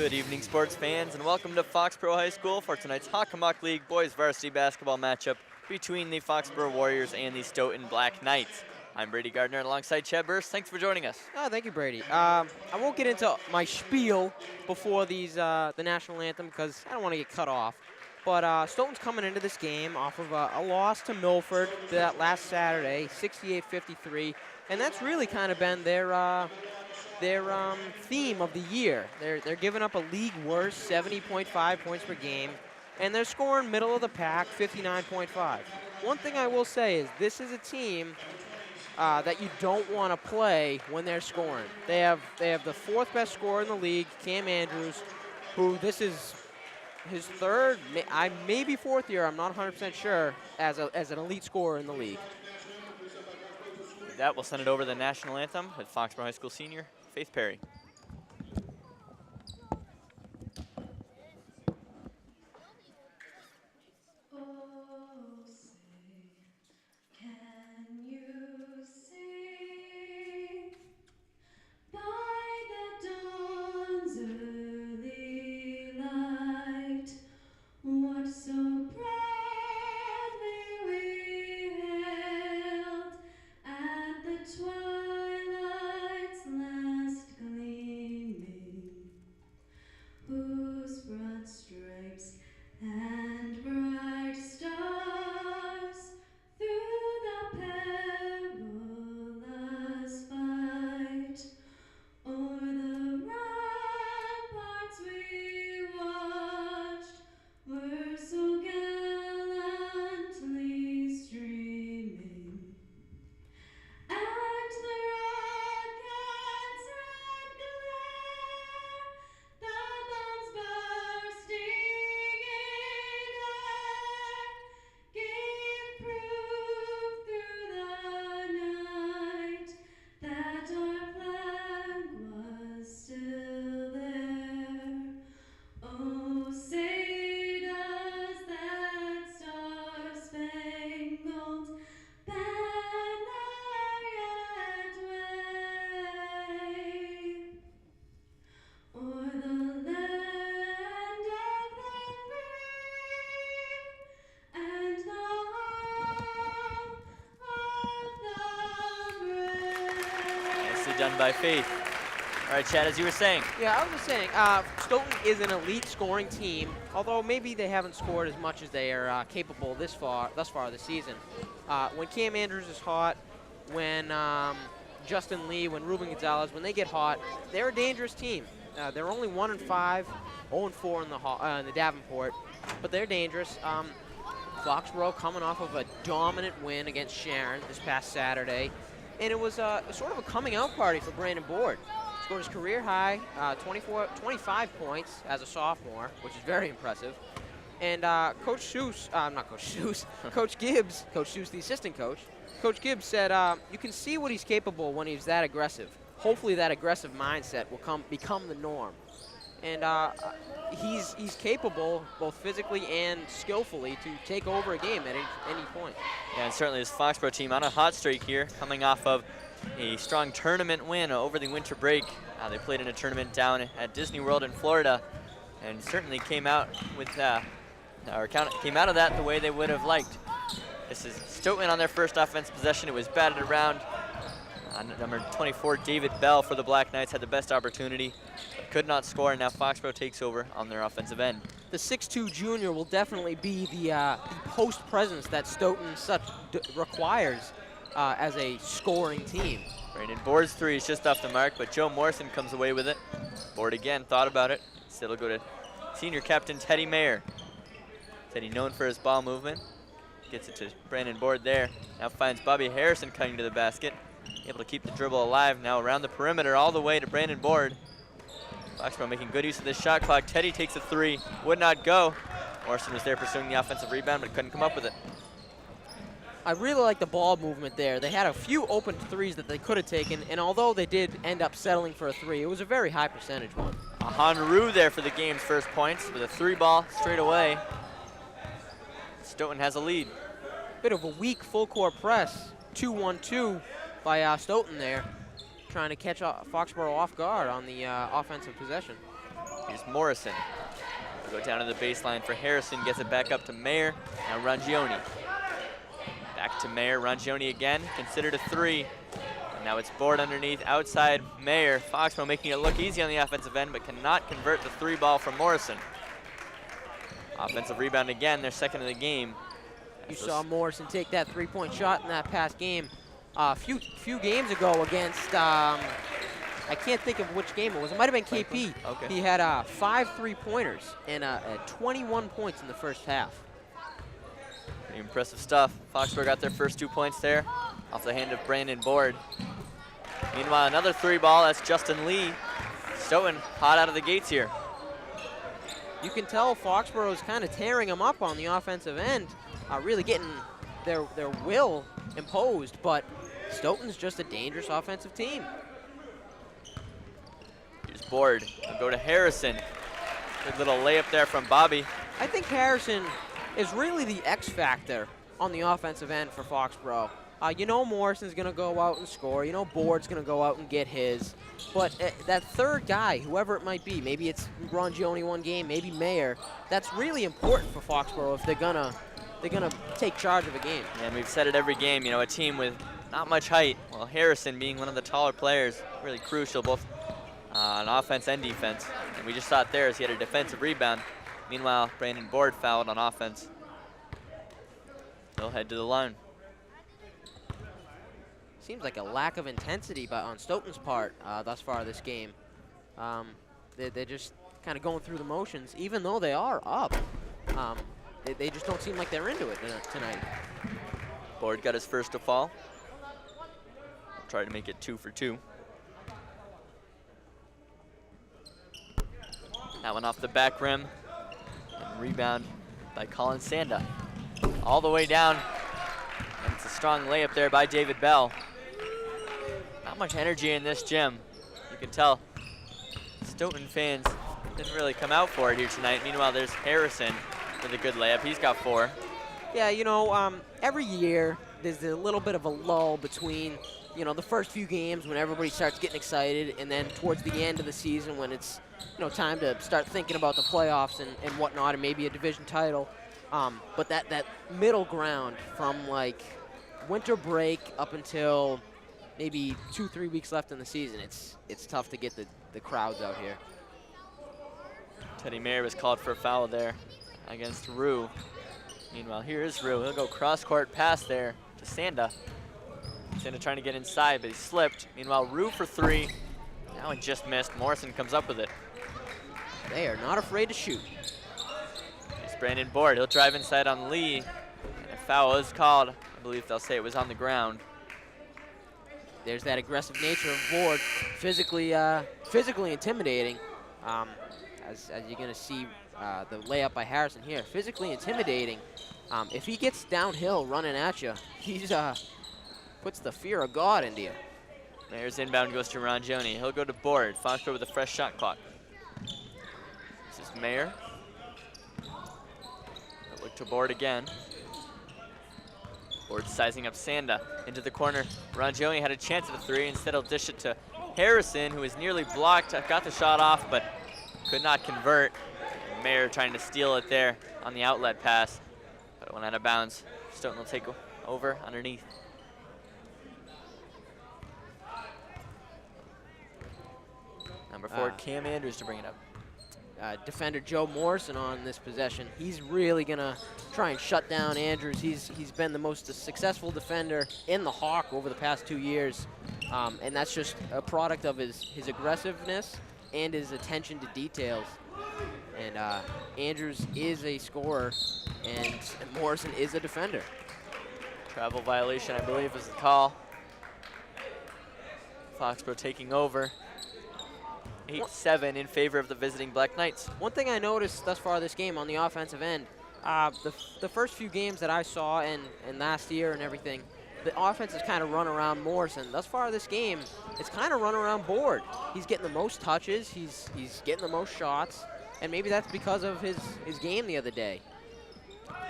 Good evening, sports fans, and welcome to Foxborough High School for tonight's Hockomock League Boys Varsity Basketball matchup between the Foxborough Warriors and the Stoughton Black Knights. I'm Brady Gardner alongside Chad Burst. Thanks for joining us. Oh, thank you, Brady. I won't get into my spiel before the national anthem because I don't want to get cut off. But Stoughton's coming into this game off of a loss to Milford that last Saturday, 68-53, and that's really kind of been their theme of the year. They're giving up a league worst 70.5 points per game, and they're scoring middle of the pack 59.5. One thing I will say is this is a team that you don't want to play when they're scoring. They have the fourth best scorer in the league, Cam Andrews, who this is his third, maybe fourth year, I'm not 100% sure, as an elite scorer in the league. With that, we'll send it over to the national anthem with Foxborough High School senior Faith Perry. Done by Faith. All right, Chad, as you were saying. Yeah, I was just saying, Stoughton is an elite scoring team, although maybe they haven't scored as much as they are capable thus far this season. When Cam Andrews is hot, when Justin Lee, when Ruben Gonzalez, when they get hot, they're a dangerous team. They're only 1-5, 0-4 in the Davenport, but they're dangerous. Foxborough coming off of a dominant win against Sharon this past Saturday. And it was sort of a coming out party for Brandon Board. Scored his career high, 25 points as a sophomore, which is very impressive. And Coach Gibbs, Coach Gibbs, the assistant coach, Coach Gibbs said, you can see what he's capable when he's that aggressive. Hopefully that aggressive mindset will become the norm. And he's capable, both physically and skillfully, to take over a game at any point. Yeah, and certainly this Foxborough team on a hot streak here, coming off of a strong tournament win over the winter break. They played in a tournament down at Disney World in Florida, and certainly came out with came out of that the way they would have liked. This is Stoughton on their first offensive possession. It was batted around. Number 24, David Bell for the Black Knights had the best opportunity, but could not score, and now Foxborough takes over on their offensive end. The 6'2 junior will definitely be the post presence that Stoughton requires as a scoring team. Brandon Board's three is just off the mark, but Joe Morrison comes away with it. Board again, thought about it. Instead it'll go to senior captain Teddy Mayer. Teddy known for his ball movement. Gets it to Brandon Board there. Now finds Bobby Harrison cutting to the basket. Able to keep the dribble alive now around the perimeter all the way to Brandon Board. Foxborough making good use of this shot clock. Teddy takes a three, would not go. Morrison was there pursuing the offensive rebound, but couldn't come up with it. I really like the ball movement there. They had a few open threes that they could have taken, and although they did end up settling for a three, it was a very high percentage one. Hanru there for the game's first points with a three ball straight away. Stoughton has a lead. Bit of a weak full court press, 2-1-2 by Stoughton there, trying to catch Foxborough off guard on the offensive possession. Here's Morrison. Go down to the baseline for Harrison, gets it back up to Mayer. Now Rangioni. Back to Mayer, Rangioni again, considered a 3. And now it's Board underneath, outside Mayer. Foxborough making it look easy on the offensive end, but cannot convert the 3 ball from Morrison. Offensive rebound again, their second of the game. You saw Morrison take that 3-point shot in that past game a few games ago against, I can't think of which game it was. It might have been KP. Okay. He had 5 3-pointers and 21 points in the first half. Pretty impressive stuff. Foxborough got their first 2 points there off the hand of Brandon Board. Meanwhile, another 3 ball, that's Justin Lee. Stoughton hot out of the gates here. You can tell Foxborough is kind of tearing them up on the offensive end, really getting their will imposed, but Stoughton's just a dangerous offensive team. Here's Board. We'll go to Harrison. Good little layup there from Bobby. I think Harrison is really the X factor on the offensive end for Foxborough. You know Morrison's going to go out and score. You know Board's going to go out and get his. But that third guy, whoever it might be, maybe it's Rangioni one game, maybe Mayer, that's really important for Foxborough if they're gonna take charge of a game. Yeah, and we've said it every game, you know, a team with not much height. Well, Harrison being one of the taller players, really crucial both on offense and defense. And we just saw it there as he had a defensive rebound. Meanwhile, Brandon Board fouled on offense. They'll head to the line. Seems like a lack of intensity on Stoughton's part thus far this game. They're just kind of going through the motions, even though they are up. They just don't seem like they're into it tonight. Board got his first to fall. Try to make it 2 for 2. That one off the back rim. And rebound by Colin Sanda. All the way down. And it's a strong layup there by David Bell. Not much energy in this gym. You can tell Stoughton fans didn't really come out for it here tonight. Meanwhile, there's Harrison with a good layup. He's got 4. Yeah, you know, every year there's a little bit of a lull between, you know, the first few games when everybody starts getting excited, and then towards the end of the season when it's, you know, time to start thinking about the playoffs and whatnot, and maybe a division title. But that middle ground from like winter break up until maybe 2-3 weeks left in the season, it's tough to get the crowds out here. Teddy Mayer was called for a foul there against Rue. Meanwhile, here is Rue. He'll go cross-court pass there to Sanda. Sanda trying to get inside, but he slipped. Meanwhile, Rue for 3. Now it just missed. Morrison comes up with it. They are not afraid to shoot. Here's Brandon Board. He'll drive inside on Lee. And a foul is called. I believe they'll say it was on the ground. There's that aggressive nature of Board, physically intimidating. As you're going to see the layup by Harrison here, physically intimidating. If he gets downhill running at you, he's puts the fear of God into you. Mayer's inbound goes to Rangioni. He'll go to Board. Foxborough with a fresh shot clock. This is Mayer. He'll look to Board again. Board sizing up Sanda into the corner. Rangioni had a chance at a 3. Instead, he'll dish it to Harrison, who is nearly blocked. Got the shot off, but could not convert. And Mayer trying to steal it there on the outlet pass, but it went out of bounds. Stoughton will take over underneath. Number 4, Cam Andrews to bring it up. Defender Joe Morrison on this possession. He's really gonna try and shut down Andrews. He's been the most successful defender in the Hawk over the past 2 years, and that's just a product of his aggressiveness and his attention to details. And Andrews is a scorer, and Morrison is a defender. Travel violation, I believe, is the call. Foxborough taking over. 8-7 in favor of the visiting Black Knights. One thing I noticed thus far this game on the offensive end, the first few games that I saw and last year and everything, the offense has kind of run around Morrison. Thus far this game, it's kind of run around Board. He's getting the most touches, he's getting the most shots, and maybe that's because of his game the other day.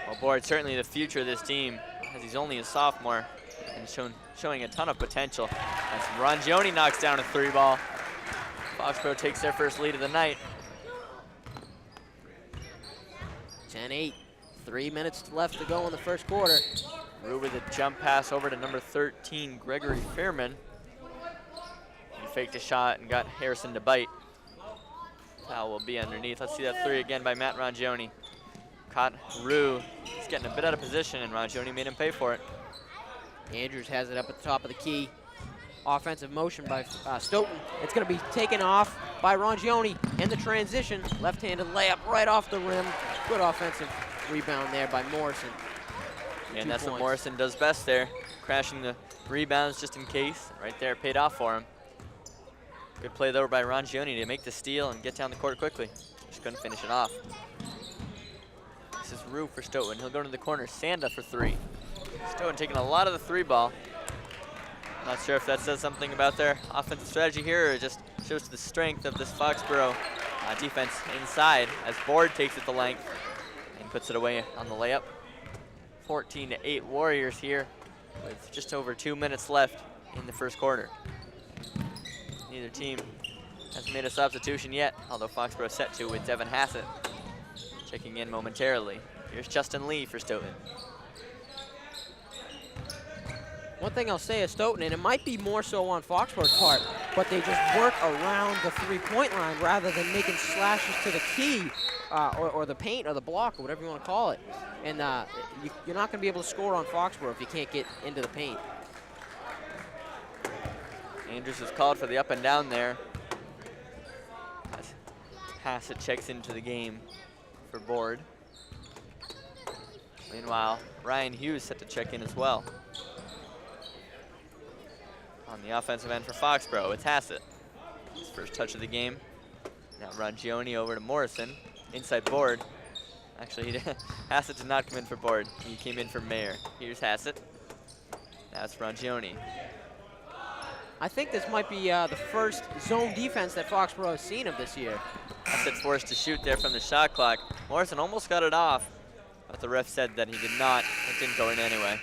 Well, Board certainly the future of this team, as he's only a sophomore and showing a ton of potential. As Rangioni knocks down a 3 ball. Foxborough takes their first lead of the night. 10-8. 3 minutes left to go in the first quarter. Rue with a jump pass over to number 13, Gregory Fairman. He faked a shot and got Harrison to bite. Foul will be underneath. Let's see that three again by Matt Rangioni. Caught Rue. He's getting a bit out of position, and Rangioni made him pay for it. Andrews has it up at the top of the key. Offensive motion by Stoughton. It's going to be taken off by Rangioni in the transition. Left-handed layup right off the rim. Good offensive rebound there by Morrison. And that's what Morrison does best there, crashing the rebounds just in case. Right there, paid off for him. Good play though by Rangioni to make the steal and get down the court quickly. Just couldn't finish it off. This is Rue for Stoughton. He'll go to the corner. Sanda for three. Stoughton taking a lot of the three ball. Not sure if that says something about their offensive strategy here or just shows the strength of this Foxborough defense inside as Board takes it the length and puts it away on the layup. 14-8 Warriors here with just over 2 minutes left in the first quarter. Neither team has made a substitution yet, although Foxborough set to with Devin Hassett checking in momentarily. Here's Justin Lee for Stoughton. One thing I'll say is Stoughton, and it might be more so on Foxborough's part, but they just work around the three-point line rather than making slashes to the key or the paint or the block or whatever you want to call it. And you're not going to be able to score on Foxborough if you can't get into the paint. Andrews is called for the up and down there. As Hassett checks into the game for Board. Meanwhile, Ryan Hughes set to check in as well. On the offensive end for Foxborough, it's Hassett. His first touch of the game. Now Rangioni over to Morrison. Inside Board. Actually, Hassett did not come in for Board. He came in for Mayer. Here's Hassett. Now it's Rangioni. I think this might be the first zone defense that Foxborough has seen of this year. Hassett's forced to shoot there from the shot clock. Morrison almost got it off, but the ref said that he did not. It didn't go in anyway.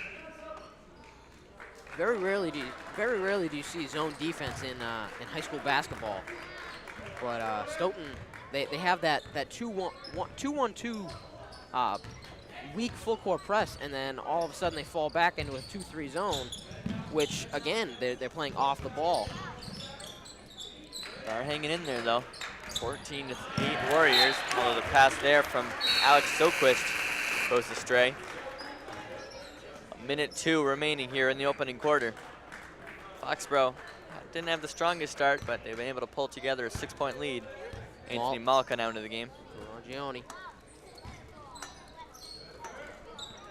Very rarely do you see zone defense in high school basketball. But Stoughton, they have that 2-1-2 weak full court press, and then all of a sudden they fall back into a 2-3 zone, which again they're playing off the ball. They are hanging in there though. 14-8 Warriors. Although the pass there from Alex Soquist goes astray. 1:02 remaining here in the opening quarter. Foxborough didn't have the strongest start, but they've been able to pull together a 6-point lead. Anthony Malka now into the game. Rangioni.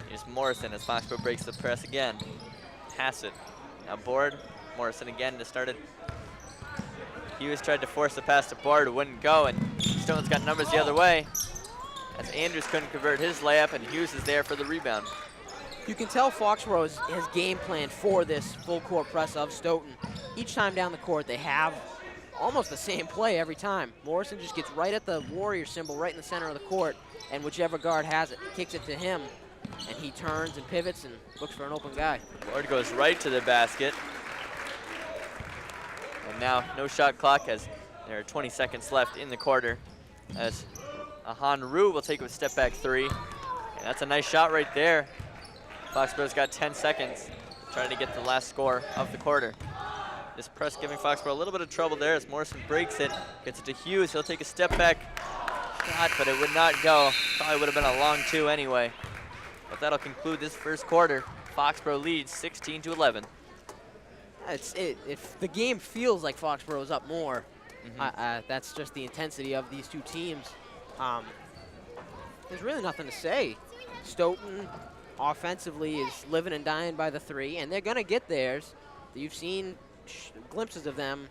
Here's Morrison as Foxborough breaks the press again. Hassett now Board. Morrison again to start it. Hughes tried to force the pass to Board, it wouldn't go, and Stoughton's got numbers the other way. As Andrews couldn't convert his layup, and Hughes is there for the rebound. You can tell Foxborough has game planned for this full court press of Stoughton. Each time down the court, they have almost the same play every time. Morrison just gets right at the Warrior symbol, right in the center of the court, and whichever guard has it, kicks it to him, and he turns and pivots and looks for an open guy. Board goes right to the basket. And now no shot clock as there are 20 seconds left in the quarter. As Ahan Rue will take a step back three. And that's a nice shot right there. Foxborough's got 10 seconds trying to get the last score of the quarter. This press giving Foxborough a little bit of trouble there as Morrison breaks it, gets it to Hughes. He'll take a step back shot, but it would not go. Probably would have been a long two anyway. But that'll conclude this first quarter. Foxborough leads 16-11. If the game feels like Foxborough is up more, that's just the intensity of these two teams. There's really nothing to say. Stoughton offensively is living and dying by the three, and they're going to get theirs. You've seen glimpses of them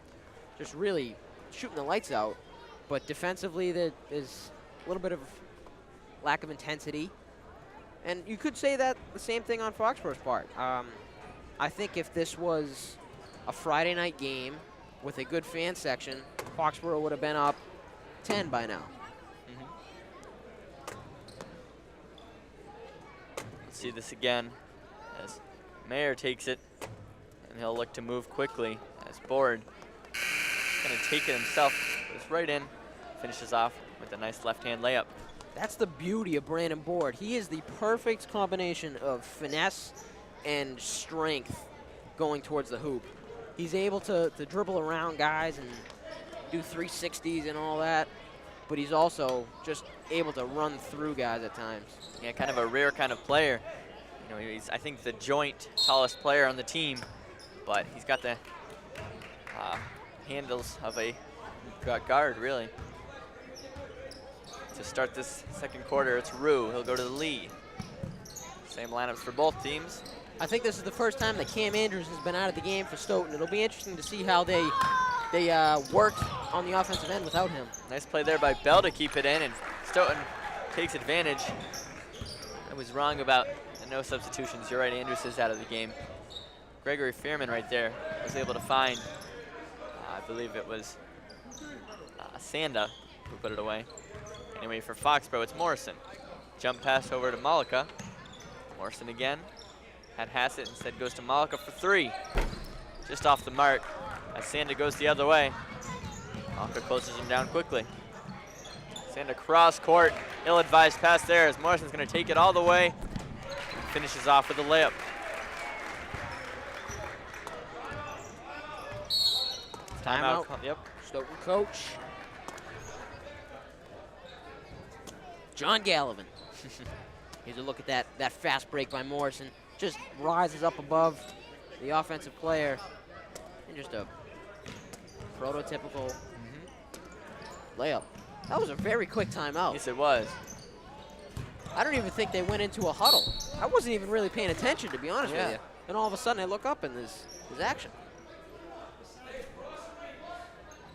just really shooting the lights out. But defensively, there is a little bit of lack of intensity. And you could say that the same thing on Foxborough's part. I think if this was a Friday night game with a good fan section, Foxborough would have been up 10 by now. Let's see this again as Mayer takes it, and he'll look to move quickly as Board going to take it himself, goes right in, finishes off with a nice left-hand layup. That's the beauty of Brandon Board. He is the perfect combination of finesse and strength going towards the hoop. He's able to dribble around guys and do 360s and all that, but he's also just able to run through guys at times. Yeah, kind of a rare kind of player. You know, he's, I think, the joint tallest player on the team, but he's got the handles of a guard, really. To start this second quarter, it's Rue. He'll go to the lead. Same lineups for both teams. I think this is the first time that Cam Andrews has been out of the game for Stoughton. It'll be interesting to see how they worked on the offensive end without him. Nice play there by Bell to keep it in, and Stoughton takes advantage. I was wrong about the no substitutions. You're right, Andrews is out of the game. Gregory Fearman right there was able to find, I believe it was Sanda who put it away. Anyway, for Foxborough, it's Morrison. Jump pass over to Malika. Morrison again. Had Hassett, instead goes to Malika for three. Just off the mark as Sanda goes the other way. Malika closes him down quickly. Sanda cross court. Ill-advised pass there as Morrison's going to take it all the way. Finishes off with a layup. Timeout. Yep. Stoughton coach. John Gallivan. Here's a look at that fast break by Morrison. Just rises up above the offensive player. And just a prototypical layup. That was a very quick timeout. Yes, it was. I don't even think they went into a huddle. I wasn't even really paying attention, to be honest with you. And all of a sudden I look up and there's action.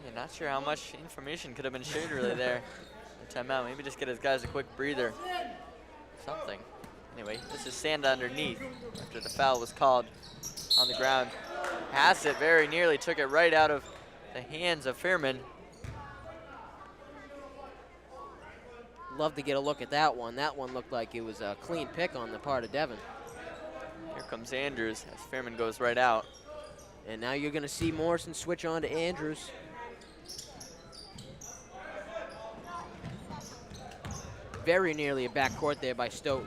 Yeah, not sure how much information could have been shared really there. Timeout. Maybe just get his guys a quick breather. Something. Anyway, this is Sanda underneath after the foul was called on the ground. Hassett very nearly took it right out of the hands of Fearman. Love to get a look at that one. That one looked like it was a clean pick on the part of Devin. Here comes Andrews as Fearman goes right out. And now you're going to see Morrison switch on to Andrews. Very nearly a backcourt there by Stoughton.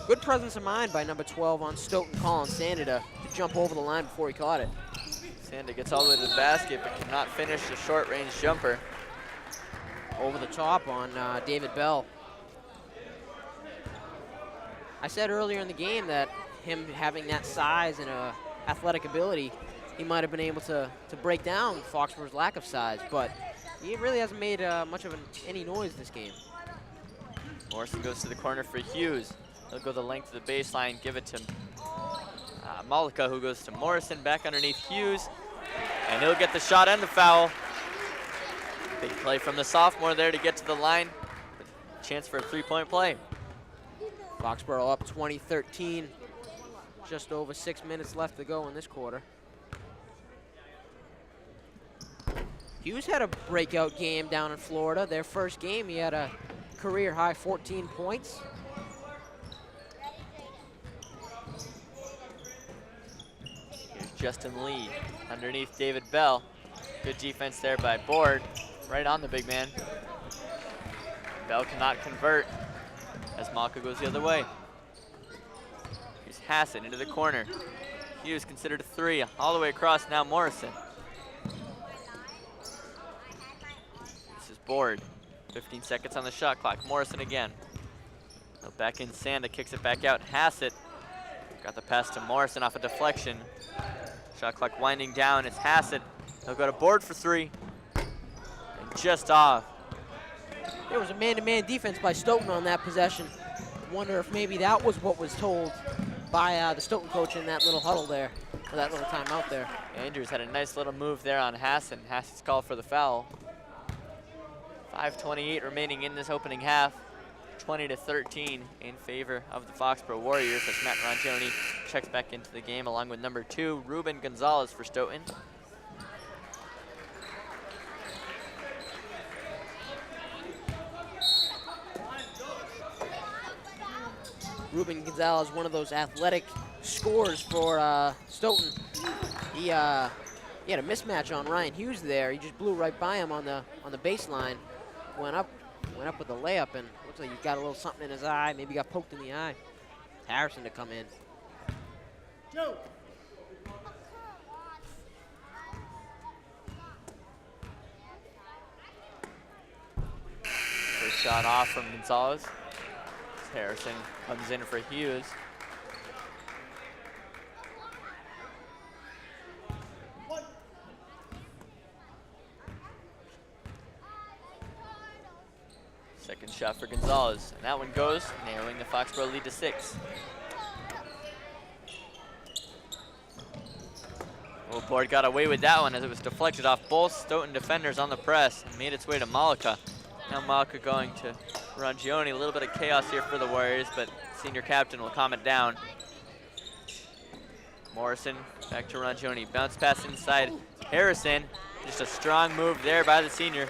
Good presence of mind by number 12 on Stoughton, Colin Sanda to jump over the line before he caught it. Sanda gets all the way to the basket but cannot finish the short-range jumper. Over the top on David Bell. I said earlier in the game that him having that size and athletic ability, he might have been able to break down Foxborough's lack of size, but he really hasn't made much of any noise this game. Morrison goes to the corner for Hughes. He'll go the length of the baseline, give it to Malika, who goes to Morrison, back underneath Hughes, and he'll get the shot and the foul. Big play from the sophomore there to get to the line. Chance for a three-point play. Foxborough up 20-13. Just over 6 minutes left to go in this quarter. Hughes had a breakout game down in Florida. Their first game, he had a career-high 14 points. Here's Justin Lee underneath David Bell. Good defense there by Board, right on the big man. Bell cannot convert as Malka goes the other way. Here's Hassett into the corner. Hughes considered a three, all the way across now Morrison. This is Board. 15 seconds on the shot clock. Morrison again. Back in, Sanda kicks it back out. Hassett got the pass to Morrison off a deflection. Shot clock winding down. It's Hassett. He'll go to Board for three. And just off. There was a man-to-man defense by Stoughton on that possession. Wonder if maybe that was what was told by the Stoughton coach in that little huddle there, or that little timeout there. Andrews had a nice little move there on Hassett. Hassett's called for the foul. 5:28 remaining in this opening half. 20-13 in favor of the Foxborough Warriors as Matt Rongioni checks back into the game along with number 2, Ruben Gonzalez for Stoughton. Ruben Gonzalez, one of those athletic scorers for Stoughton. He had a mismatch on Ryan Hughes there. He just blew right by him on the baseline. Went Went up with the layup, and looks like he got a little something in his eye. Maybe got poked in the eye. Harrison to come in. Joe. First shot off from Gonzalez. Harrison comes in for Hughes. Second shot for Gonzalez, and that one goes, narrowing the Foxborough lead to 6. Oh, Board got away with that one as it was deflected off both Stoughton defenders on the press and made its way to Malika. Now Malika going to Rangioni. A little bit of chaos here for the Warriors, but senior captain will calm it down. Morrison back to Rangioni. Bounce pass inside Harrison. Just a strong move there by the senior.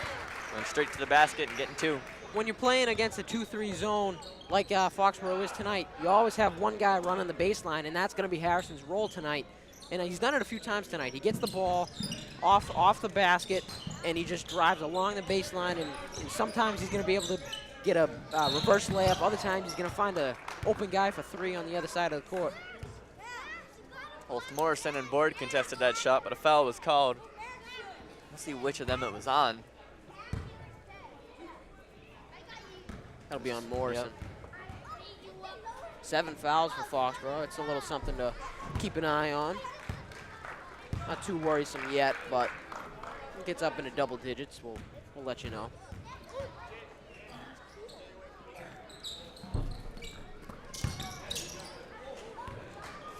Going straight to the basket and getting 2. When you're playing against a 2-3 zone like Foxborough is tonight, you always have one guy running the baseline, and that's going to be Harrison's role tonight. And he's done it a few times tonight. He gets the ball off the basket, and he just drives along the baseline, and sometimes he's going to be able to get a reverse layup. Other times he's going to find an open guy for 3 on the other side of the court. Both Morrison and Board contested that shot, but a foul was called. Let's see which of them it was on. That'll be on Morrison. Yep. 7 fouls for Foxborough. It's a little something to keep an eye on. Not too worrisome yet, but if it gets up into double digits, we'll let you know.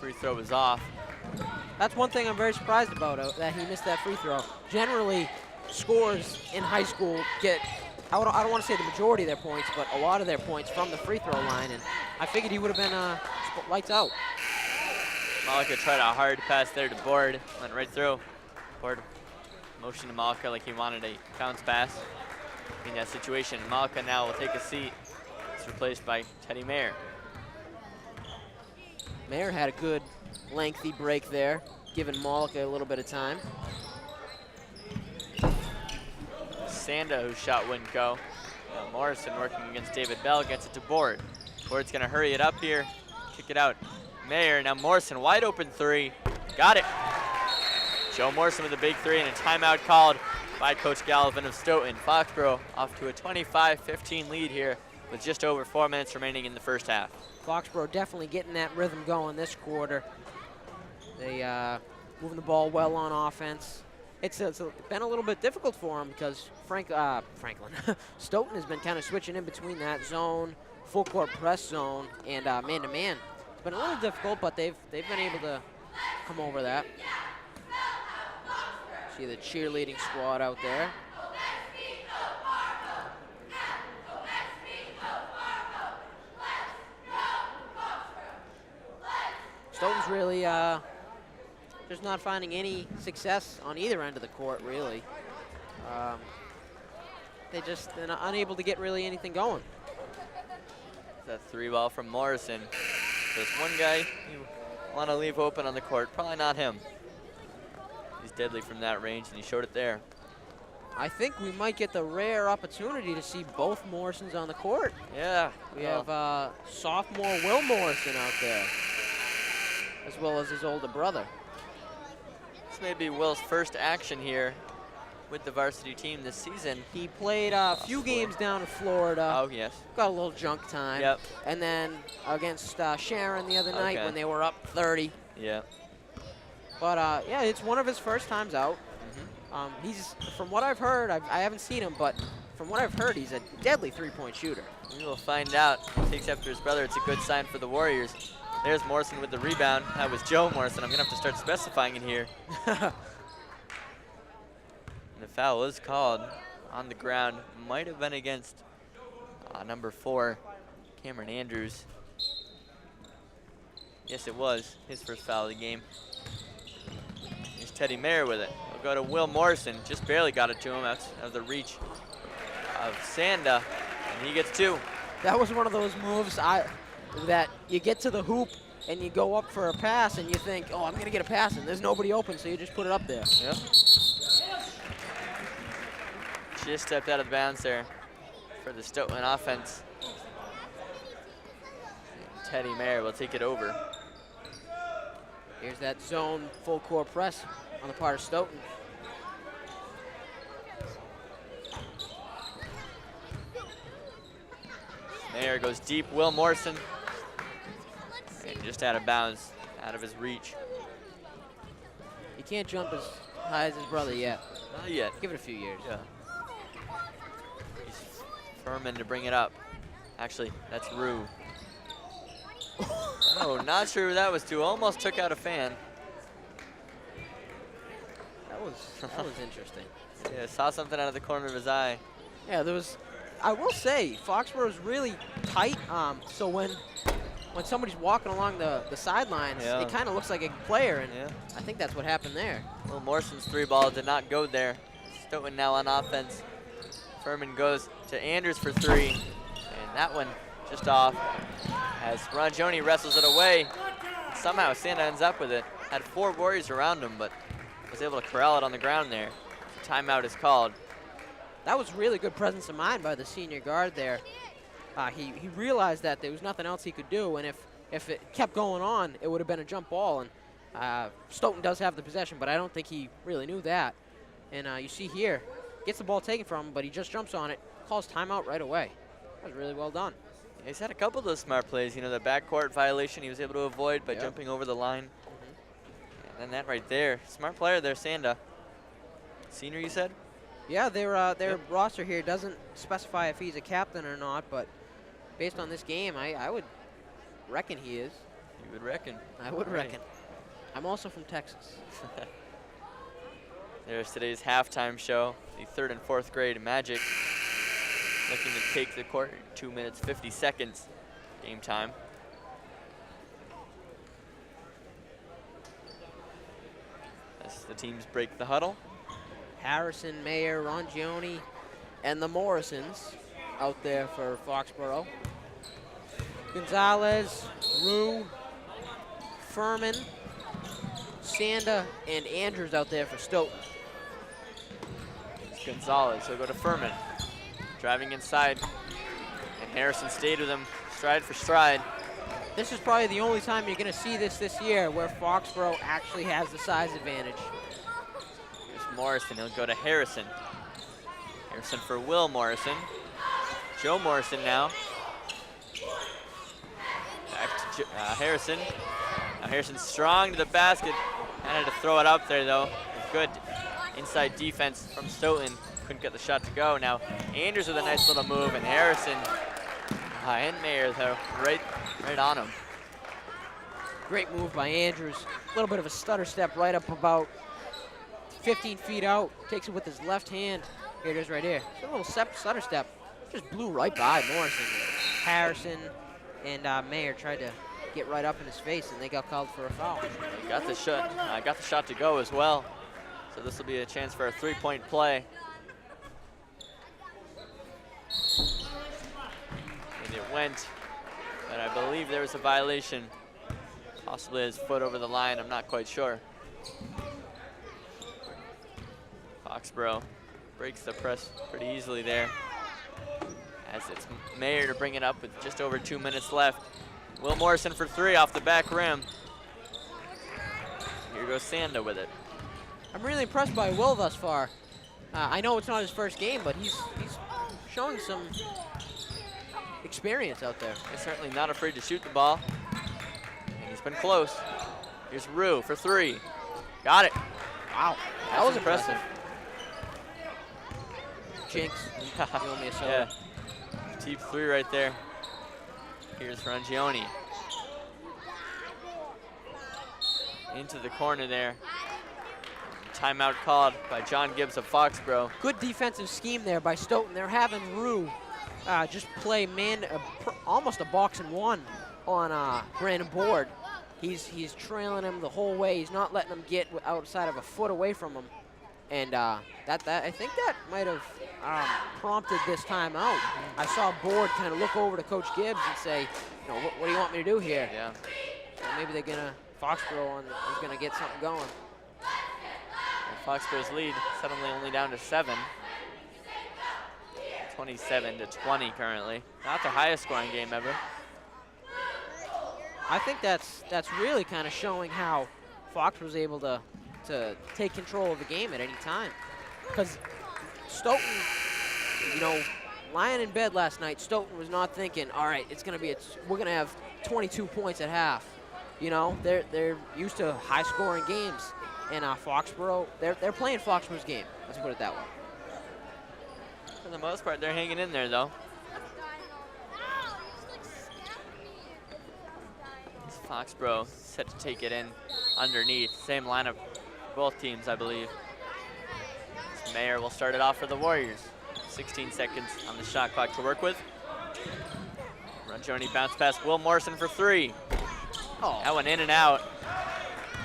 Free throw was off. That's one thing I'm very surprised about, that he missed that free throw. Generally, scores in high school get, I don't want to say the majority of their points, but a lot of their points from the free throw line, and I figured he would have been lights out. Malika tried a hard pass there to Board, went right through. Board motioned to Malika like he wanted a bounce pass in that situation. Malika now will take a seat. It's replaced by Teddy Mayer. Mayer had a good lengthy break there, giving Malika a little bit of time. Sanda, whose shot wouldn't go. Morrison working against David Bell, gets it to Board. Board's gonna hurry it up here, kick it out. Mayer, now Morrison, wide open 3. Got it. Joe Morrison with a big 3 and a timeout called by Coach Gallivan of Stoughton. Foxborough off to a 25-15 lead here with just over 4 minutes remaining in the first half. Foxborough definitely getting that rhythm going this quarter. They moving the ball well on offense. It's been a little bit difficult for them because Franklin Stoughton has been kind of switching in between that zone, full court press zone, and man-to-man. It's been a little difficult, but they've been able to come over that. See the cheerleading squad out there. Stoughton's really just not finding any success on either end of the court, really. They're not unable to get really anything going. That 3 ball from Morrison. There's one guy you want to leave open on the court. Probably not him. He's deadly from that range, and he showed it there. I think we might get the rare opportunity to see both Morrisons on the court. Yeah. We have sophomore Will Morrison out there, as well as his older brother. This may be Will's first action here with the varsity team this season. He played a few games down in Florida. Oh, yes. Got a little junk time. Yep. And then against Sharon the other night when they were up 30. Yeah. But, yeah, it's one of his first times out. He's, from what I've heard, I haven't seen him, but from what I've heard, he's a deadly three-point shooter. We will find out. He takes after his brother. It's a good sign for the Warriors. There's Morrison with the rebound. That was Joe Morrison. I'm going to have to start specifying it here. The foul was called on the ground. Might have been against number 4, Cameron Andrews. Yes, it was his first foul of the game. Here's Teddy Mayer with it. We'll go to Will Morrison. Just barely got it to him out of the reach of Sanda, and he gets 2. That was one of those moves that you get to the hoop and you go up for a pass and you think, oh, I'm going to get a pass, and there's nobody open, so you just put it up there. Yep. Just stepped out of bounds there. for the Stoughton offense. And Teddy Mayer will take it over. Here's that zone full court press on the part of Stoughton. Mayer goes deep. Will Morrison. And just out of bounds, out of his reach. He can't jump as high as his brother yet. Not yet. Give it a few years. Yeah. He's Furman to bring it up. Actually, that's Rue. Oh, not sure who that was to. Almost took out a fan. That was interesting. Yeah, saw something out of the corner of his eye. Yeah, there was. I will say, Foxborough is really tight. So when somebody's walking along the sidelines, Yeah. it kind of looks like a player, and Yeah. I think that's what happened there. Will Morrison's 3 ball did not go there. Stoughton now on offense. Furman goes to Andrews for 3, and that one just off as Rongioni wrestles it away. Somehow Santa ends up with it. Had 4 Warriors around him, but was able to corral it on the ground there. Timeout is called. That was really good presence of mind by the senior guard there. He realized that there was nothing else he could do, and if it kept going on, it would have been a jump ball. And Stoughton does have the possession, but I don't think he really knew that. And you see here, gets the ball taken from him, but he just jumps on it, calls timeout right away. That was really well done. Yeah, he's had a couple of those smart plays. You know, the backcourt violation he was able to avoid by Yep. jumping over the line. And then that right there. Smart player there, Sanda. Senior, you said? Yeah, their roster here doesn't specify if he's a captain or not, but based on this game, I would reckon he is. You would reckon. I would All right. reckon. I'm also from Texas. There's today's halftime show. The 3rd and 4th grade Magic looking to take the court. 2 minutes, 50 seconds game time. As the teams break the huddle. Harrison, Mayer, Rongioni, and the Morrisons out there for Foxborough. Gonzalez, Rue, Furman, Sanda, and Andrews out there for Stoughton. It's Gonzalez, he'll go to Furman. Driving inside, and Harrison stayed with him stride for stride. This is probably the only time you're going to see this year where Foxborough actually has the size advantage. Morrison, he'll go to Harrison. Harrison for Will Morrison. Joe Morrison now. Back to Harrison. Now Harrison strong to the basket. Had to throw it up there though. Good inside defense from Stoughton. Couldn't get the shot to go. Now Andrews with a nice little move, and Harrison and Mayer though right on him. Great move by Andrews. A little bit of a stutter step right up about 15 feet out, takes it with his left hand. Here it is right here. It's a little stutter step. Just blew right by Morrison. Harrison and Mayer tried to get right up in his face, and they got called for a foul. He got the shot to go as well. So this will be a chance for a 3-point play. And it went, but I believe there was a violation. Possibly his foot over the line, I'm not quite sure. Foxborough breaks the press pretty easily there. As it's Mayer to bring it up with just over 2 minutes left. Will Morrison for 3 off the back rim. Here goes Sanda with it. I'm really impressed by Will thus far. I know it's not his first game, but he's showing some experience out there. He's certainly not afraid to shoot the ball. And he's been close. Here's Rue for 3. Got it. Wow, That was impressive. Jinx, you owe me a soda. Yeah. Deep 3 right there. Here's Rongioni. Into the corner there. Timeout called by John Gibbs of Foxborough. Good defensive scheme there by Stoughton. They're having Rue just play almost a box and one on Brandon Board. He's trailing him the whole way. He's not letting him get outside of a foot away from him. And I think that might have prompted this timeout. I saw Board kind of look over to Coach Gibbs and say, you know, what do you want me to do here? Yeah. Maybe they're gonna Foxborough is gonna get something going. And Foxborough's lead suddenly only down to 7. 27-20 currently. Not their highest scoring game ever. I think that's really kind of showing how Fox was able to take control of the game at any time. Because Stoughton, you know, lying in bed last night, Stoughton was not thinking, all right, it's going to be, we're going to have 22 points at half. You know, they're used to high-scoring games. And Foxborough, they're playing Foxborough's game. Let's put it that way. For the most part, they're hanging in there, though. Foxborough set to take it in underneath. Same lineup, both teams, I believe. Mayer will start it off for the Warriors. 16 seconds on the shot clock to work with. Ranjoni bounce pass, Will Morrison for 3. Oh. That went in and out.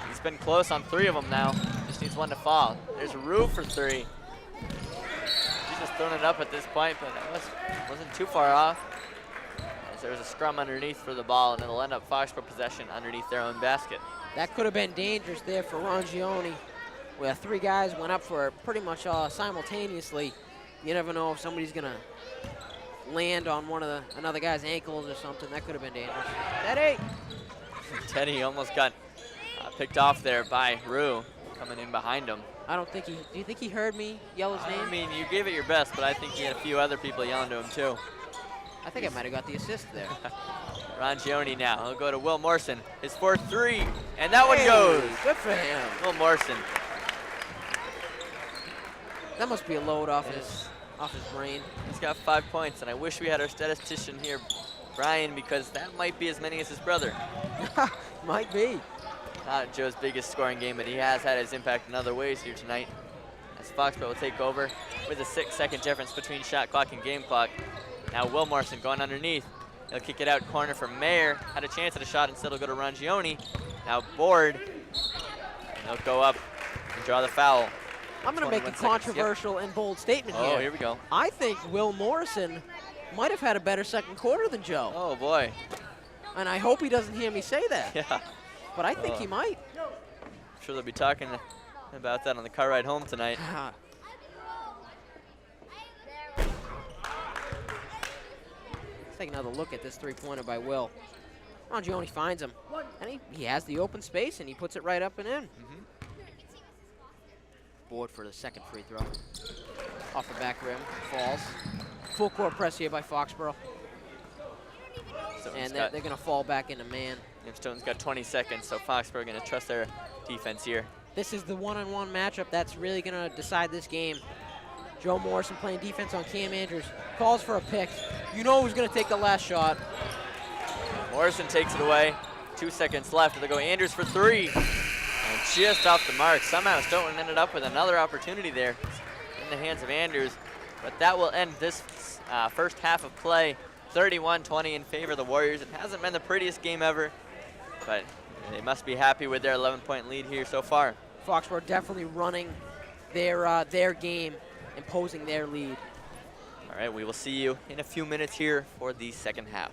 He's been close on 3 of them now. Just needs one to fall. There's Rue for 3. He's just throwing it up at this point, but it wasn't too far off. As there's a scrum underneath for the ball, and it'll end up Foxborough possession underneath their own basket. That could have been dangerous there for Rangione, where 3 guys went up for it pretty much simultaneously. You never know if somebody's gonna land on another guy's ankles or something. That could have been dangerous. Teddy! Teddy almost got picked off there by Rue coming in behind him. I don't think do you think he heard me yell his name? I mean, you gave it your best, but I think he had a few other people yelling to him too. I think I might have got the assist there. Rangione now, he'll go to Will Morrison. His 4-3, and that one goes. Good for him. Will Morrison. That must be a load off his brain. He's got 5 points, and I wish we had our statistician here, Brian, because that might be as many as his brother. Might be. Not Joe's biggest scoring game, but he has had his impact in other ways here tonight. As Foxborough will take over with a 6-second difference between shot clock and game clock. Now Will Morrison going underneath. He'll kick it out corner for Mayer. Had a chance at a shot, instead it'll go to Rangione. Now board. And he'll go up and draw the foul. I'm going to make a controversial and bold statement here. Oh, here we go. I think Will Morrison might have had a better second quarter than Joe. Oh, boy. And I hope he doesn't hear me say that. Yeah. But I think he might. I'm sure they'll be talking about that on the car ride home tonight. Let's take another look at this 3-pointer by Will. Rangione finds him. And he has the open space, and he puts it right up and in. Board for the second free throw. Off the back rim, falls. Full court press here by Foxborough. And they're going to fall back into man. Stoughton's got 20 seconds, so Foxborough going to trust their defense here. This is the one-on-one matchup that's really going to decide this game. Joe Morrison playing defense on Cam Andrews. Calls for a pick. You know who's going to take the last shot. Morrison takes it away. 2 seconds left. They'll go Andrews for 3. And just off the mark. Somehow Stoughton ended up with another opportunity there in the hands of Andrews. But that will end this first half of play. 31-20 in favor of the Warriors. It hasn't been the prettiest game ever, but they must be happy with their 11-point lead here so far. Foxborough definitely running their game, imposing their lead. All right, we will see you in a few minutes here for the second half.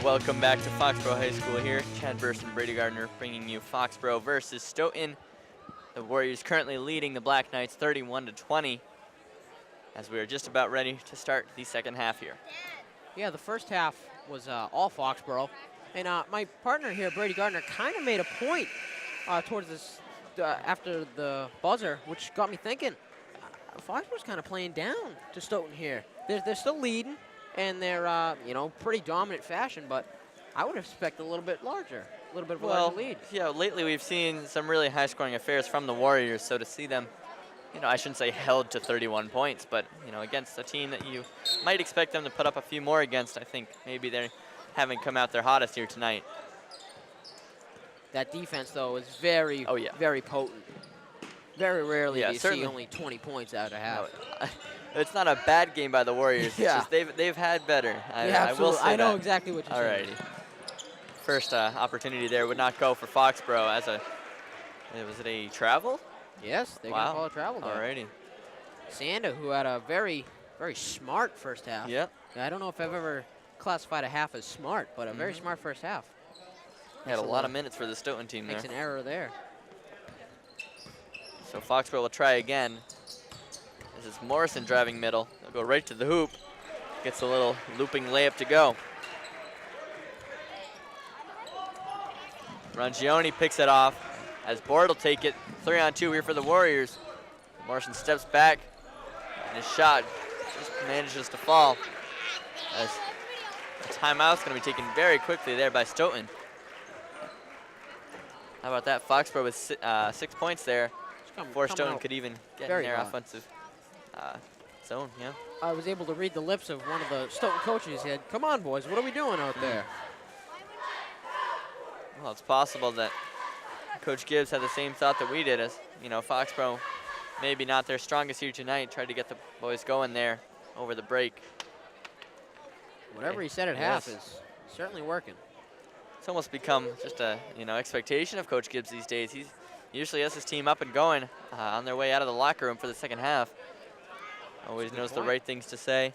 welcome back to Foxborough High School here. Chad Burst and Brady Gardner bringing you Foxborough versus Stoughton. The Warriors currently leading the Black Knights 31-20 as we are just about ready to start the second half here. Yeah, the first half was all Foxborough. And my partner here, Brady Gardner, kind of made a point towards this after the buzzer, which got me thinking, Foxborough's kind of playing down to Stoughton here. They're still leading, and they're, pretty dominant fashion, but I would expect a little bit of a larger lead. Yeah, lately we've seen some really high-scoring affairs from the Warriors, so to see them, I shouldn't say held to 31 points, but, against a team that you might expect them to put up a few more against, I think maybe they haven't come out their hottest here tonight. That defense, though, is very, very potent. Very rarely do you see only 20 points out of half. No, it's not a bad game by the Warriors. Yeah. It's just they've had better. I will say I know that. Exactly what you're saying. Alrighty. First opportunity there would not go for Foxborough as was it a travel? Yes, they're going to call a travel there. Alrighty. Sanda, who had a very, very smart first half. Yep. I don't know if I've ever classified a half as smart, but a very smart first half. Had a lot of minutes for the Stoughton team there. Makes an error there. So Foxborough will try again. This is Morrison driving middle. They'll go right to the hoop. Gets a little looping layup to go. Rangione picks it off as Board will take it. 3-on-2 here for the Warriors. Morrison steps back, and his shot just manages to fall. As a timeout's going to be taken very quickly there by Stoughton. How about that? Foxborough with 6 points there. Before Stoughton could even get in their offensive zone, yeah. I was able to read the lips of one of the Stoughton coaches. He said, "Come on, boys, what are we doing out there?" Well, it's possible that Coach Gibbs had the same thought that we did as, Foxborough maybe not their strongest here tonight. Tried to get the boys going there over the break. Whatever he said at half is certainly working. It's almost become just a, expectation of Coach Gibbs these days. He usually has his team up and going on their way out of the locker room for the second half. Always knows the right things to say.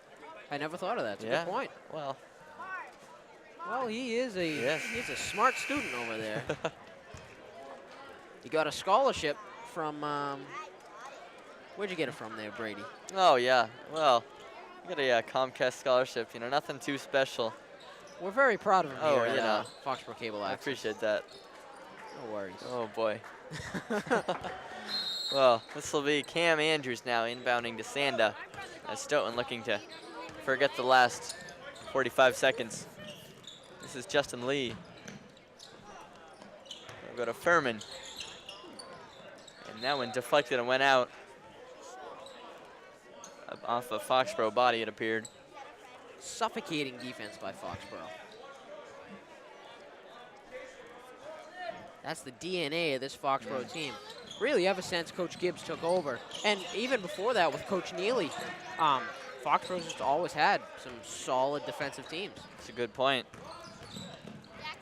I never thought of that. It's a good point. Well, he is a smart student over there. He got a scholarship from, where'd you get it from there, Brady? Oh, yeah. Well, you got a Comcast scholarship, nothing too special. We're very proud of him here at Foxborough Cable Access. I appreciate that. No worries. Oh, boy. Well, this will be Cam Andrews now inbounding to Sanda as Stoughton looking to forget the last 45 seconds. This is Justin Lee. We'll go to Furman. And that one deflected and went out. Off of Foxborough body, it appeared. Suffocating defense by Foxborough. That's the DNA of this Foxborough team. Really, ever since Coach Gibbs took over. And even before that with Coach Neely, Foxborough's just always had some solid defensive teams. That's a good point.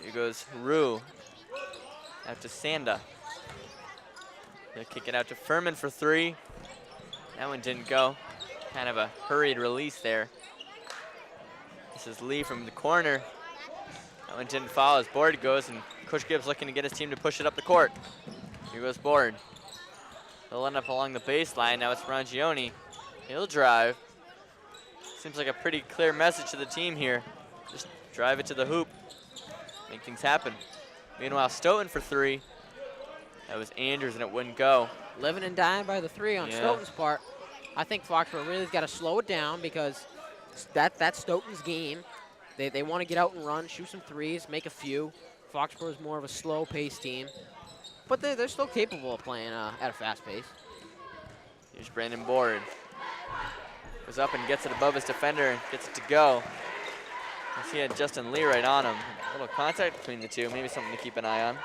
Here goes Rue out to Sanda. They'll kick it out to Furman for 3. That one didn't go. Kind of a hurried release there. This is Lee from the corner. That one didn't foul as Board goes, and Coach Gibbs looking to get his team to push it up the court. Here goes Board. He'll end up along the baseline. Now it's Rangione. He'll drive. Seems like a pretty clear message to the team here. Just drive it to the hoop. Make things happen. Meanwhile, Stoughton for 3. That was Andrews, and it wouldn't go. Living and dying by the 3 on Stoughton's part. I think Foxborough really's got to slow it down because that's Stoughton's game. They want to get out and run, shoot some threes, make a few. Foxborough's more of a slow-paced team. But they're still capable of playing at a fast pace. Here's Brandon Board. Goes up and gets it above his defender and gets it to go. He had Justin Lee right on him. A little contact between the two, maybe something to keep an eye on.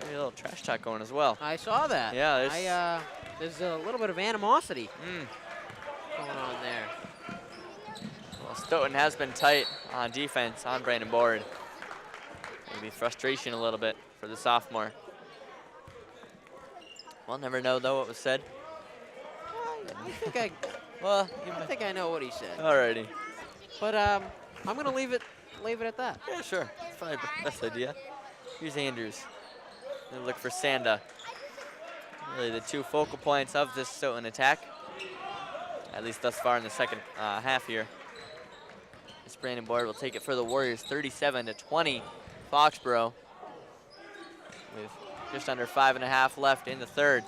Maybe a little trash talk going as well. I saw that. Yeah, there's a little bit of animosity going on there. Well, Stoughton has been tight on defense on Brandon Board. Maybe frustration a little bit for the sophomore. We'll never know, though, what was said. I think I know what he said. Alrighty. But I'm going to leave it at that. Yeah, sure. It's probably the best idea. Here's Andrews. Gonna look for Sanda. Really the two focal points of this Stoughton attack, at least thus far in the second half here. This Brandon Boyd will take it for the Warriors, 37-20, Foxborough, with just under 5.5 left in the third.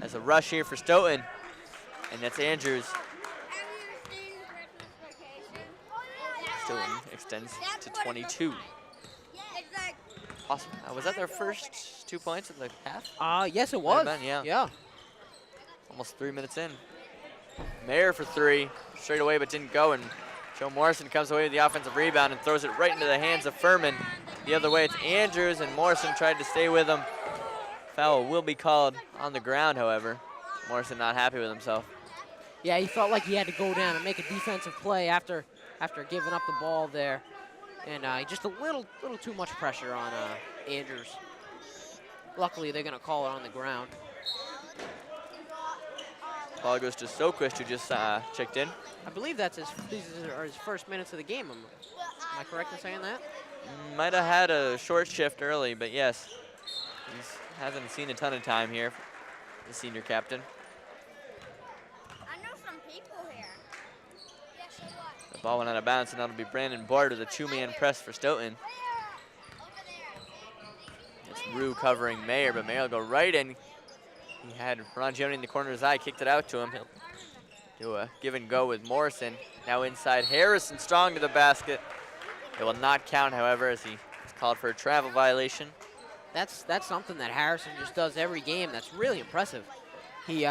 As a rush here for Stoughton, and that's Andrews. Stoughton extends to 22. Awesome. Was that their first 2 points of the half? Yes, it was. Yeah. Almost 3 minutes in. Mayer for three, straight away, but didn't go, and Joe Morrison comes away with the offensive rebound and throws it right into the hands of Furman. The other way, it's Andrews, and Morrison tried to stay with him. Foul will be called on the ground, however. Morrison not happy with himself. Yeah, he felt like he had to go down and make a defensive play after giving up the ball there. And just a little too much pressure on Andrews. Luckily, they're going to call it on the ground. Ball goes to Soquist, who just checked in. I believe these are his first minutes of the game. Am I correct in saying that? Might have had a short shift early, but yes. He hasn't seen a ton of time here, the senior captain. I know some people here. Yeah, so what? The ball went out of bounds, and that'll be Brandon Boyd with a two-man press for Stoughton. It's Rue covering Mayer, but Mayer will go right in. He had Rongione in the corner of his eye, kicked it out to him. He'll do a give and go with Morrison. Now inside, Harrison strong to the basket. It will not count, however, as he is called for a travel violation. That's something that Harrison just does every game. That's really impressive. He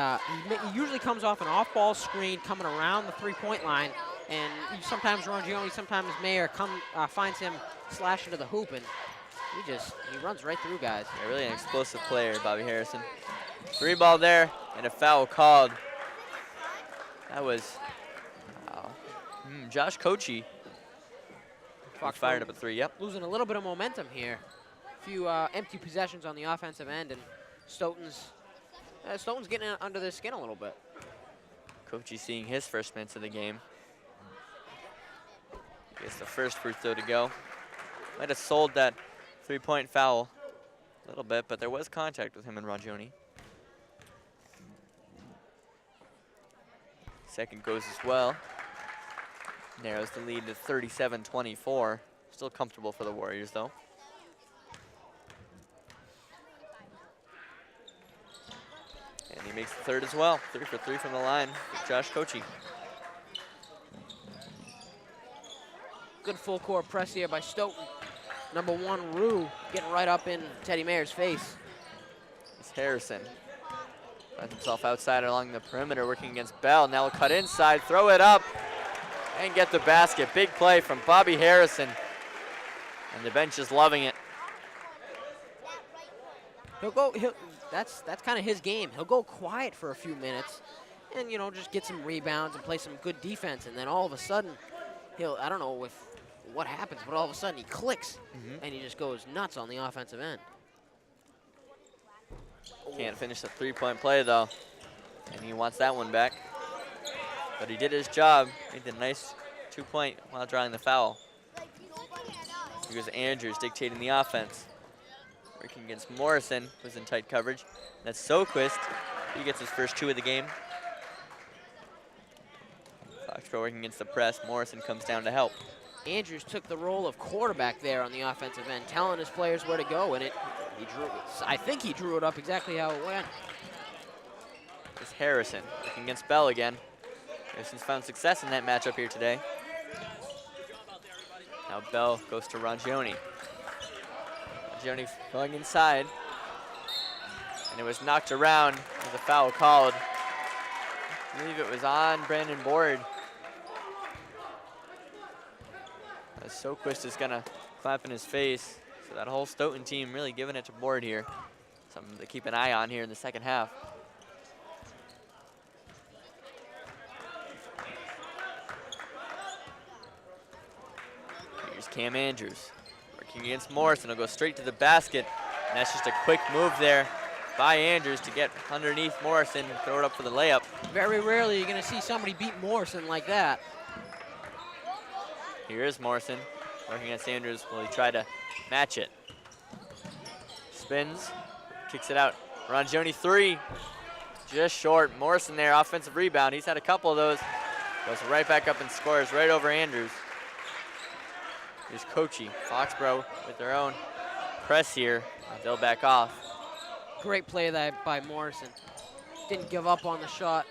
usually comes off an off-ball screen coming around the three-point line, and sometimes Rongione, sometimes Mayer finds him slash into the hoop, and he runs right through guys. Yeah, really an explosive player, Bobby Harrison. Three ball there, and a foul called. That was Josh Kochi. Fox fired up a three, yep. Losing a little bit of momentum here. A few empty possessions on the offensive end, and Stoughton's getting under their skin a little bit. Kochi seeing his first minutes of the game. Gets the first free throw to go. Might have sold that three-point foul a little bit, but there was contact with him and Rongione. Second goes as well. Narrows the lead to 37-24. Still comfortable for the Warriors, though. And he makes the third as well. 3 for 3 from the line for Josh Kochi. Good full court press here by Stoughton. Number 1, Rue, getting right up in Teddy Mayer's face. It's Harrison. Finds himself outside along the perimeter, working against Bell. Now he'll cut inside, throw it up, and get the basket. Big play from Bobby Harrison. And the bench is loving it. That's kind of his game. He'll go quiet for a few minutes and, just get some rebounds and play some good defense. And then all of a sudden, I don't know what happens, but all of a sudden he clicks and he just goes nuts on the offensive end. Can't finish the three-point play, though. And he wants that one back. But he did his job. Made the nice two-point while drawing the foul. Here goes Andrews dictating the offense. Working against Morrison, who's in tight coverage. That's Soquist. He gets his first 2 of the game. Foxborough working against the press. Morrison comes down to help. Andrews took the role of quarterback there on the offensive end, telling his players where to go, and I think he drew it up exactly how it went. It's Harrison working against Bell again. Harrison's found success in that matchup here today. Now Bell goes to Rongione. Rongione going inside. And it was knocked around with a foul called. I believe it was on Brandon Boyd. As Soquist is gonna clap in his face. So that whole Stoughton team really giving it to Boyd here. Something to keep an eye on here in the second half. Here's Cam Andrews working against Morrison. He'll go straight to the basket. And that's just a quick move there by Andrews to get underneath Morrison and throw it up for the layup. Very rarely you're going to see somebody beat Morrison like that. Here is Morrison working against Andrews. Will he try to match it? Spins, kicks it out. Rongioni 3, just short. Morrison there, offensive rebound. He's had a couple of those. Goes right back up and scores right over Andrews. Here's Kochi. Foxborough with their own press here. They'll back off. Great play by Morrison. Didn't give up on the shot.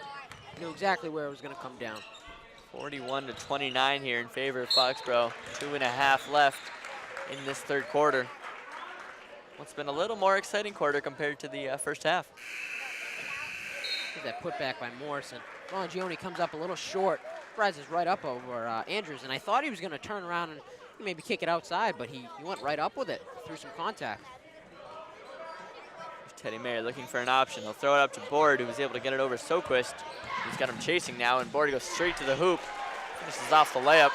Knew exactly where it was going to come down. 41-29 here in favor of Foxborough. 2.5 left in this third quarter. What's been a little more exciting quarter compared to the first half. Here's that putback by Morrison. Rongioni comes up a little short, rises right up over Andrews, and I thought he was going to turn around and maybe kick it outside, but he went right up with it through some contact. Teddy Mayer looking for an option. He'll throw it up to Board, who was able to get it over Soquist. He's got him chasing now, and Board goes straight to the hoop. Finishes off the layup.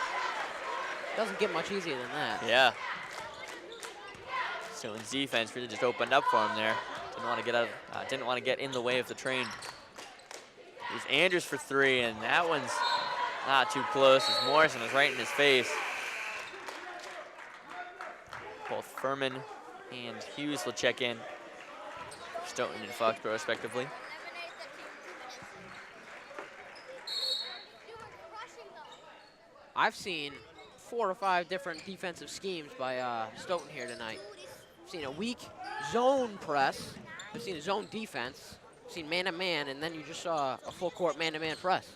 Doesn't get much easier than that. Yeah. Stoughton's defense really just opened up for him there. Didn't want to get in the way of the train. Here's Andrews for 3, and that one's not too close as Morrison is right in his face. Both Furman and Hughes will check in. Stoughton and Foxborough respectively. I've seen 4 or 5 different defensive schemes by Stoughton here tonight. I've seen a weak zone press. I've seen a zone defense. I've seen man-to-man, and then you just saw a full-court man-to-man press.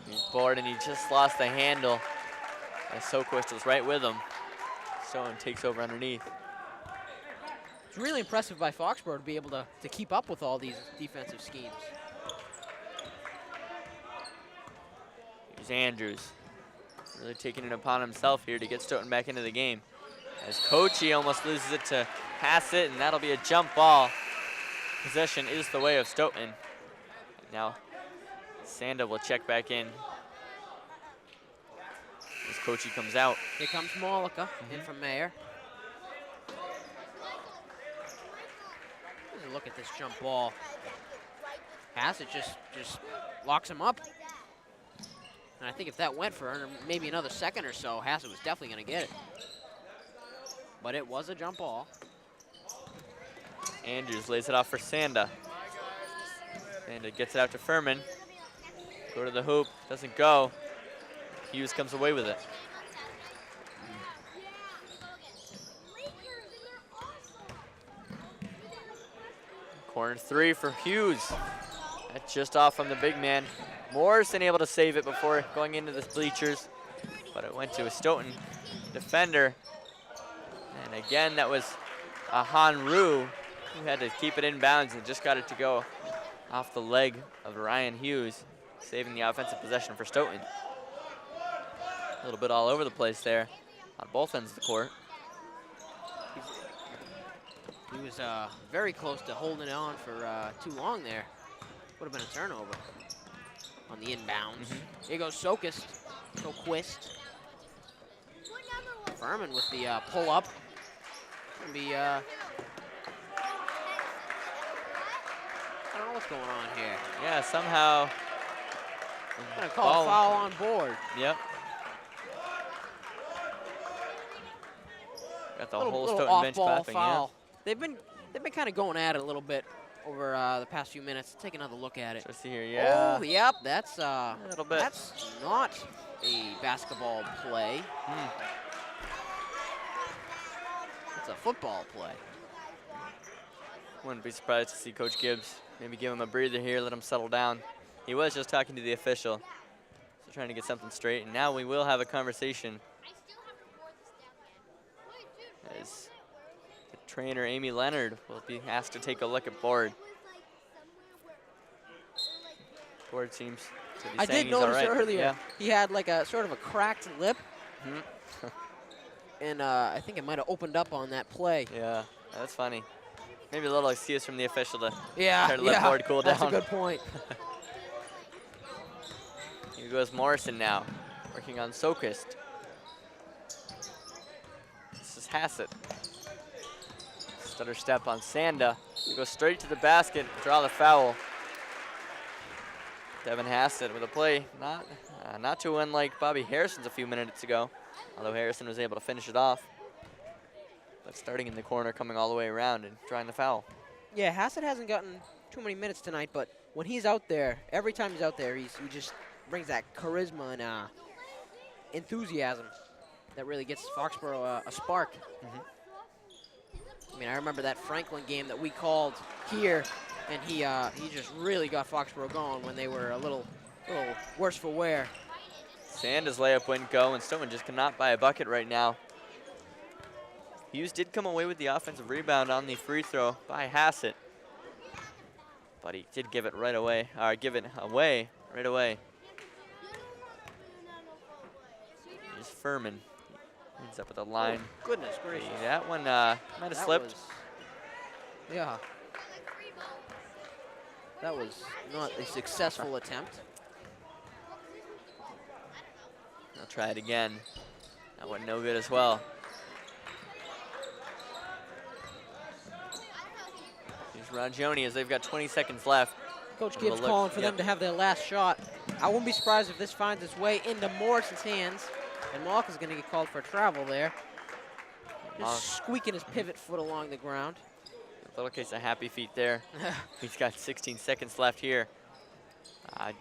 He's Board, and he just lost the handle. As Soquist was right with him. Stoughton takes over underneath. It's really impressive by Foxborough to be able to keep up with all these defensive schemes. Here's Andrews. Really taking it upon himself here to get Stoughton back into the game. As Kochi almost loses it to Hassett, and that'll be a jump ball. Possession is the way of Stoughton. And now Sanda will check back in. As Kochi comes out. Here comes Malika in from Mayer. Here's a look at this jump ball. Hassett just locks him up. And I think if that went for maybe another second or so, Hassett was definitely going to get it. But it was a jump ball. Andrews lays it off for Sanda. Sanda gets it out to Furman. Go to the hoop, doesn't go. Hughes comes away with it. Corner 3 for Hughes. That's just off from the big man. Morrison able to save it before going into the bleachers, but it went to a Stoughton defender. And again, that was a Hanru who had to keep it in bounds and just got it to go off the leg of Ryan Hughes, saving the offensive possession for Stoughton. A little bit all over the place there on both ends of the court. He was very close to holding it on for too long there. Would have been a turnover on the inbounds. Here goes Soquist. Furman with the pull up. Gonna be I don't know what's going on here. Yeah, somehow. Gonna call a foul on Board. Yep. Got the whole little Stoughton bench off-ball clapping. foul. They've been kind of going at it a little bit over the past few minutes. Take another look at it. Just see here, yeah. Oh, yep, that's a little bit. That's not a basketball play. It's a football play. Wouldn't be surprised to see Coach Gibbs maybe give him a breather here, let him settle down. He was just talking to the official, so trying to get something straight. And now we will have a conversation as the trainer, Amy Leonard, will be asked to take a look at Board. Board seems to be I saying did he's all notice right. earlier, Yeah. he had like a sort of a cracked lip. And I think it might have opened up on that play. Yeah, that's funny. Maybe a little excuse from the official to Yeah, try to let Board cool down. That's a good point. Here goes Morrison now, working on Soquist. This is Hassett. Stutter step on Sanda. He goes straight to the basket, draw the foul. Devin Hassett with a play not too unlike Bobby Harrison's a few minutes ago, although Harrison was able to finish it off. But starting in the corner, coming all the way around and drawing the foul. Yeah, Hassett hasn't gotten too many minutes tonight, but when he's out there, every time he's out there, he just brings that charisma and enthusiasm that really gets Foxborough a spark. I mean, I remember that Franklin game that we called here, and he just really got Foxborough going when they were a little worse for wear. Sanda's layup wouldn't go, and Stoughton just cannot buy a bucket right now. Hughes did come away with the offensive rebound on the free throw by Hassett, but he did give it right away, give it away right away. Here's Furman. Ends up with a line. Oh, goodness gracious. That one might have slipped. Yeah. That was not a successful attempt. I'll try it again. That went no good as well. Here's Rangioni as they've got 20 seconds left. Coach Gibbs calling for them to have their last shot. I wouldn't be surprised if this finds its way into Morrison's hands. And Malk is going to get called for travel there. Just squeaking his pivot foot along the ground. A little case of happy feet there. He's got 16 seconds left here.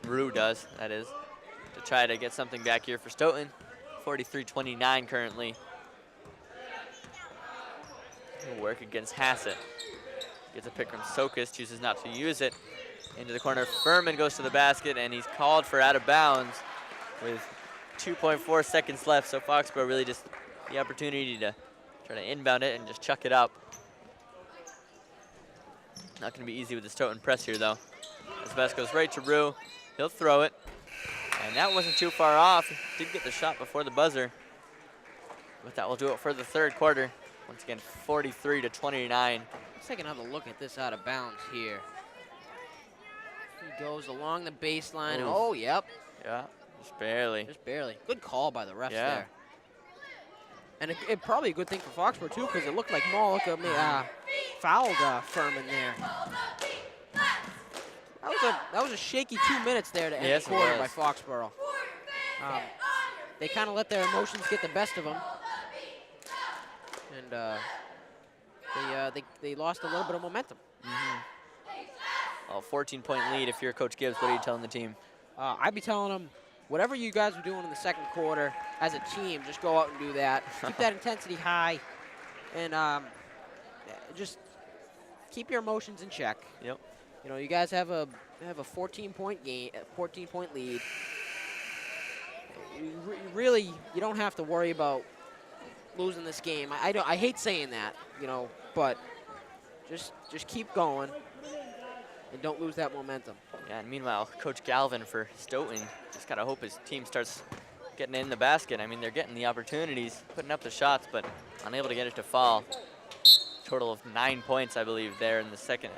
Rue does, that is, to try to get something back here for Stoughton. 43-29 currently. He'll work against Hassett. Gets a pick from Sokas, chooses not to use it. Into the corner, Furman goes to the basket, and he's called for out of bounds with 2.4 seconds left, so Foxborough really just the opportunity to try to inbound it and just chuck it up. Not going to be easy with the Stoughton press here, though. This pass goes right to Rue. He'll throw it, and that wasn't too far off. He did get the shot before the buzzer, but that will do it for the third quarter. Once again, 43-29. Let's take another look at this out of bounds here. He goes along the baseline. Ooh. Oh, yep. Yeah. Just barely. Just barely. Good call by the refs Yeah. there. And it probably a good thing for Foxborough, too, because it looked like Malika fouled Furman there. That was a shaky 2 minutes there to end the quarter by Foxborough. They kind of let their emotions get the best of them. And they lost a little bit of momentum. A 14-point lead if you're Coach Gibbs. What are you telling the team? I'd be telling them, whatever you guys were doing in the second quarter as a team, just go out and do that. Keep that intensity high, and just keep your emotions in check. Yep. You know, you guys have a 14-point game, 14-point lead. You don't have to worry about losing this game. I hate saying that, you know, but just keep going and don't lose that momentum. Yeah, and meanwhile, Coach Galvin for Stoughton just gotta hope his team starts getting in the basket. I mean, they're getting the opportunities, putting up the shots, but unable to get it to fall. Total of 9 points, I believe, there in the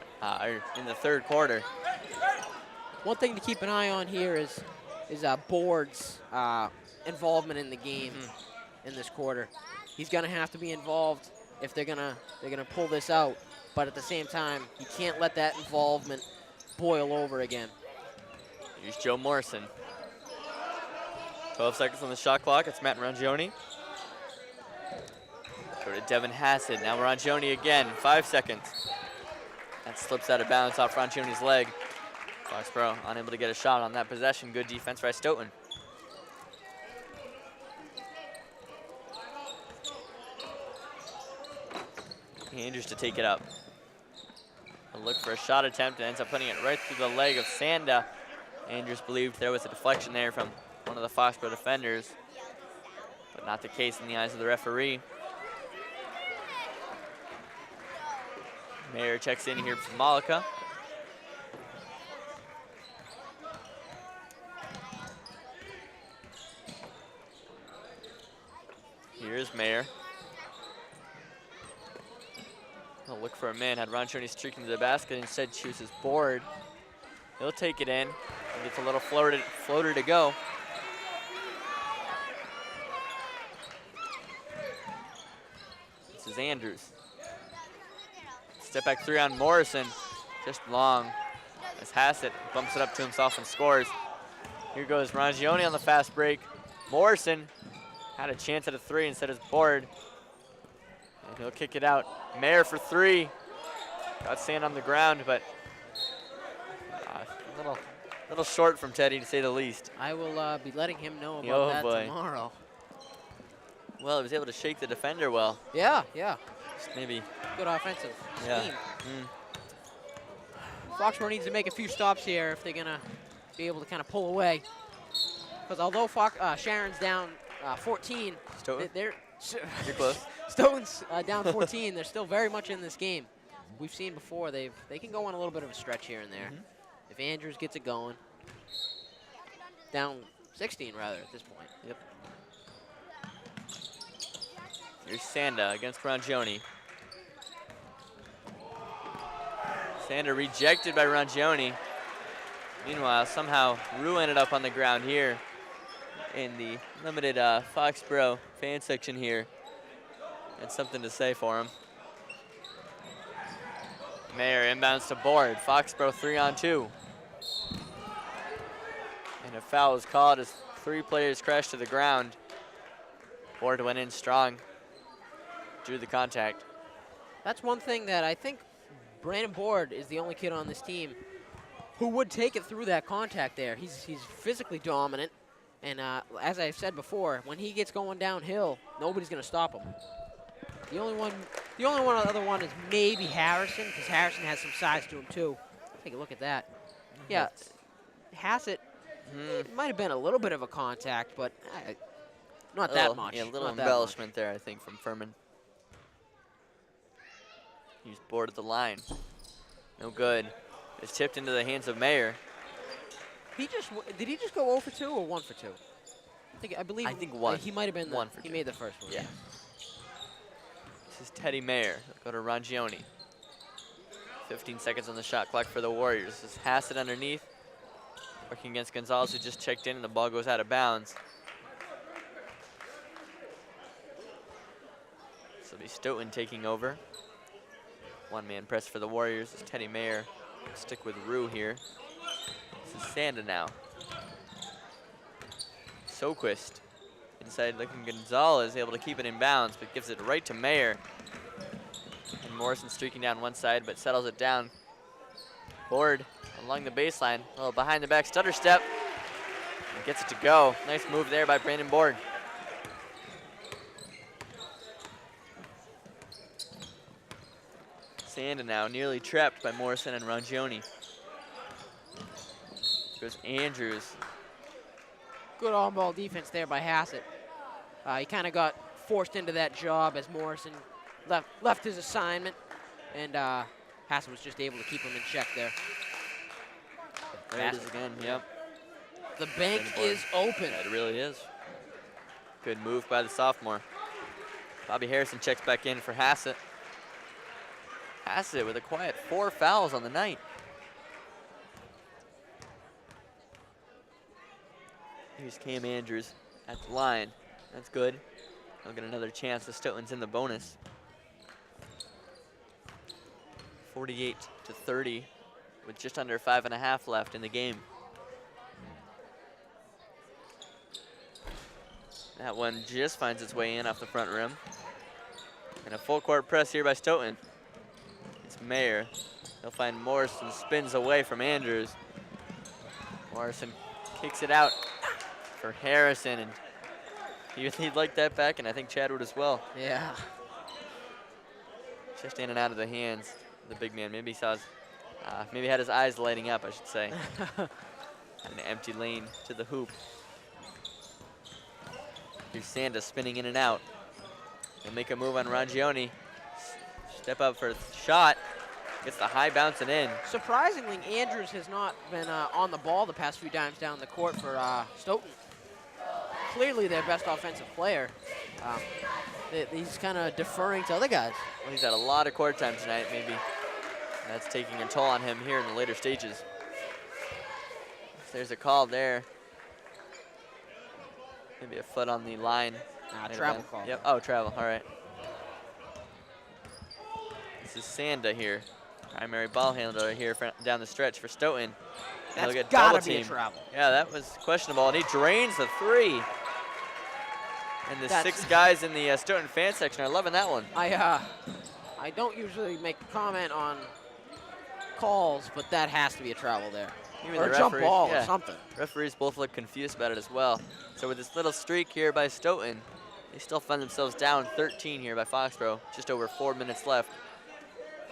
in the third quarter. One thing to keep an eye on here is Board's involvement in the game in this quarter. He's gonna have to be involved if they're gonna pull this out. But at the same time, you can't let that involvement boil over again. Here's Joe Morrison. 12 seconds on the shot clock. It's Matt Rangioni. Go to Devin Hassett. Now Rangioni again. 5 seconds. That slips out of bounds off Rangioni's leg. Foxborough unable to get a shot on that possession. Good defense by Stoughton. Andrews to take it up. A look for a shot attempt and ends up putting it right through the leg of Sanda. Andrews believed there was a deflection there from one of the Foxborough defenders, but not the case in the eyes of the referee. Mayer checks in here for Malika. Here's Mayer. He'll look for a man, had Rangioni streaking to the basket, instead chooses Board. He'll take it in, and gets a little floater to go. This is Andrews. Step back three on Morrison, just long. as Hassett bumps it up to himself and scores. Here goes Rangione on the fast break. Morrison had a chance at a 3 instead is bored. And he'll kick it out. Mayer for 3. Got sand on the ground, but a little short from Teddy, to say the least. I will be letting him know about that tomorrow. Well, he was able to shake the defender well. Yeah, yeah. Just maybe. Good offensive scheme. Mm. Foxborough needs to make a few stops here if they're going to be able to kind of pull away. Because although Sharon's down 14, Stoughton? they're You're close. Stoughton's down 14. They're still very much in this game. We've seen before they can go on a little bit of a stretch here and there. If Andrews gets it going. Down 16 rather at this point. Yep. Here's Sanda against Rangione. Sanda rejected by Rangione. Meanwhile, somehow Rue ended up on the ground here in the limited Foxborough fan section here. Had something to say for him. Mayer inbounds to Board. Foxborough 3-on-2. And a foul is called as 3 players crash to the ground. Board went in strong. Drew the contact. That's one thing that I think Brandon Board is the only kid on this team who would take it through that contact there. He's physically dominant. And as I said before, when he gets going downhill, nobody's going to stop him. The only other one is maybe Harrison, because Harrison has some size to him too. Take a look at that. Yeah, Hassett, it might have been a little bit of a contact, but not that much. Yeah, a little Not that embellishment there, I think, from Furman. He's bored at the line. No good. It's tipped into the hands of Mayer. Did he just go 0 for 2 or 1 for 2? I believe 1. He might have been 1 for 2. He made the first one. Yeah. This is Teddy Mayer. He'll go to Rangione. 15 seconds on the shot clock for the Warriors. This is Hassett underneath. Working against Gonzalez, who just checked in, and the ball goes out of bounds. This will be Stoughton taking over. One-man press for the Warriors as Teddy Mayer stick with Rue here. This is Sanda now. Soquist inside looking Gonzalez, able to keep it in bounds, but gives it right to Mayer. And Morrison streaking down one side, but settles it down. Board along the baseline, a little behind the back stutter step. And gets it to go. Nice move there by Brandon Board. Sanda now nearly trapped by Morrison and Rangione. Goes Andrews. Good on-ball defense there by Hassett. He kind of got forced into that job as Morrison left his assignment, and Hassett was just able to keep him in check there. There it is again, yep. The bank is open. Yeah, it really is. Good move by the sophomore. Bobby Harrison checks back in for Hassett. Hassett with a quiet 4 fouls on the night. Here's Cam Andrews at the line. That's good. He'll get another chance. The Stoughton's in the bonus. 48-30 with just under 5.5 left in the game. That one just finds its way in off the front rim. And a full court press here by Stoughton. It's Mayer. He'll find Morrison, spins away from Andrews. Morrison kicks it out for Harrison, and he'd like that back, and I think Chad would as well. Yeah. Just in and out of the hands of the big man. Maybe he saw his, maybe had his eyes lighting up, I should say. An empty lane to the hoop. Here's Sanda spinning in and out. He'll make a move on Rangione. Step up for a shot. Gets the high bounce and in. Surprisingly, Andrews has not been on the ball the past few times down the court for Stoughton. Clearly their best offensive player. He's kind of deferring to other guys. Well, he's had a lot of court time tonight, maybe. That's taking a toll on him here in the later stages. There's a call there. Maybe a foot on the line. Travel call. Yep. Oh, travel. All right. This is Sanda here Primary ball handler here down the stretch for Stoughton. That's He'll get gotta double be a team. travel. Yeah, that was questionable, and he drains the 3. And the That's 6 guys in the Stoughton fan section are loving that one. I don't usually make a comment on calls, but that has to be a travel there. Even Or the a jump referees- ball yeah. or something. Referees both look confused about it as well. So with this little streak here by Stoughton, they still find themselves down 13 here by Foxborough. Just over 4 minutes left.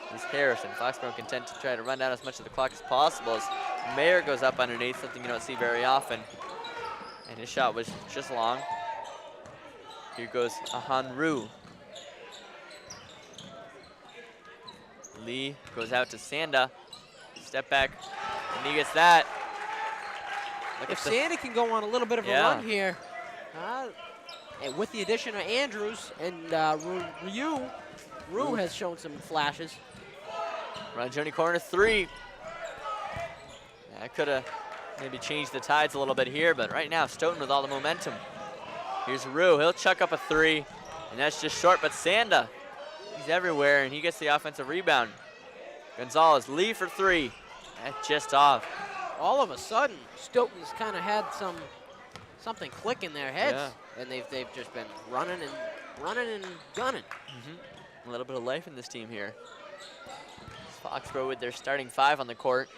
Here's Harrison. Foxborough content to try to run down as much of the clock as possible as Mayer goes up underneath, something you don't see very often. And his shot was just long. Here goes Ahanru. Lee goes out to Sanda. Step back, and he gets that. Look If at the- Sandy can go on a little bit of a Yeah. run here, and with the addition of Andrews and Rue has shown some flashes. Ranjoni corner 3. That could have maybe changed the tides a little bit here, but right now Stoughton with all the momentum. Here's Rue, he'll chuck up a 3, and that's just short, but Sanda, he's everywhere, and he gets the offensive rebound. Gonzalez, Lee for 3. That's just off. All of a sudden, Stoughton's kind of had something click in their heads, and they've just been running and gunning. A little bit of life in this team here. Foxborough with their starting 5 on the court,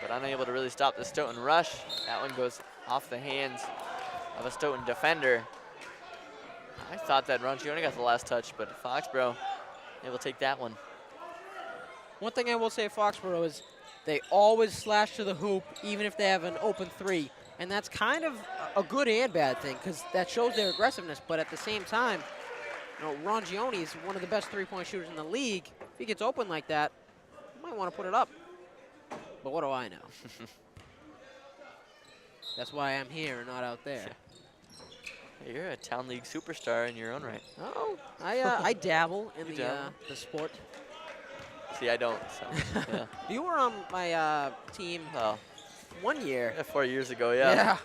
but unable to really stop the Stoughton rush. That one goes off the hands of a Stoughton defender. I thought that Rangione got the last touch, but Foxborough able to take that one. One thing I will say, Foxborough, is they always slash to the hoop, even if they have an open 3, and that's kind of a good and bad thing because that shows their aggressiveness. But at the same time, Rangione is one of the best 3-point shooters in the league. If he gets open like that, you might want to put it up. But what do I know? That's why I'm here and not out there. Hey, you're a town league superstar in your own right. Oh, I dabble in dabble? the sport. See, I don't. So, yeah. You were on my team Oh, 1 year. 4 years ago, yeah.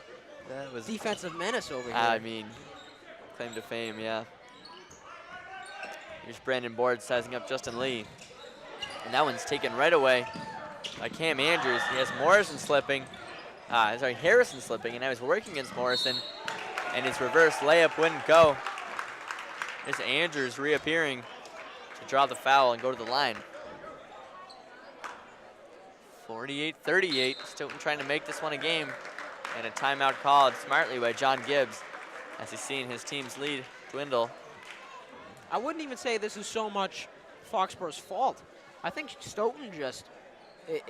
That was. Defensive menace over here. I mean, claim to fame, yeah. Here's Brandon Board sizing up Justin Lee. And that one's taken right away by Cam Andrews. He has Morrison slipping. Harrison slipping, and now he's working against Morrison. And his reverse layup wouldn't go. There's Andrews reappearing to draw the foul and go to the line. 48-38, Stoughton trying to make this one a game. And a timeout called smartly by John Gibbs as he's seeing his team's lead dwindle. I wouldn't even say this is so much Foxborough's fault. I think Stoughton just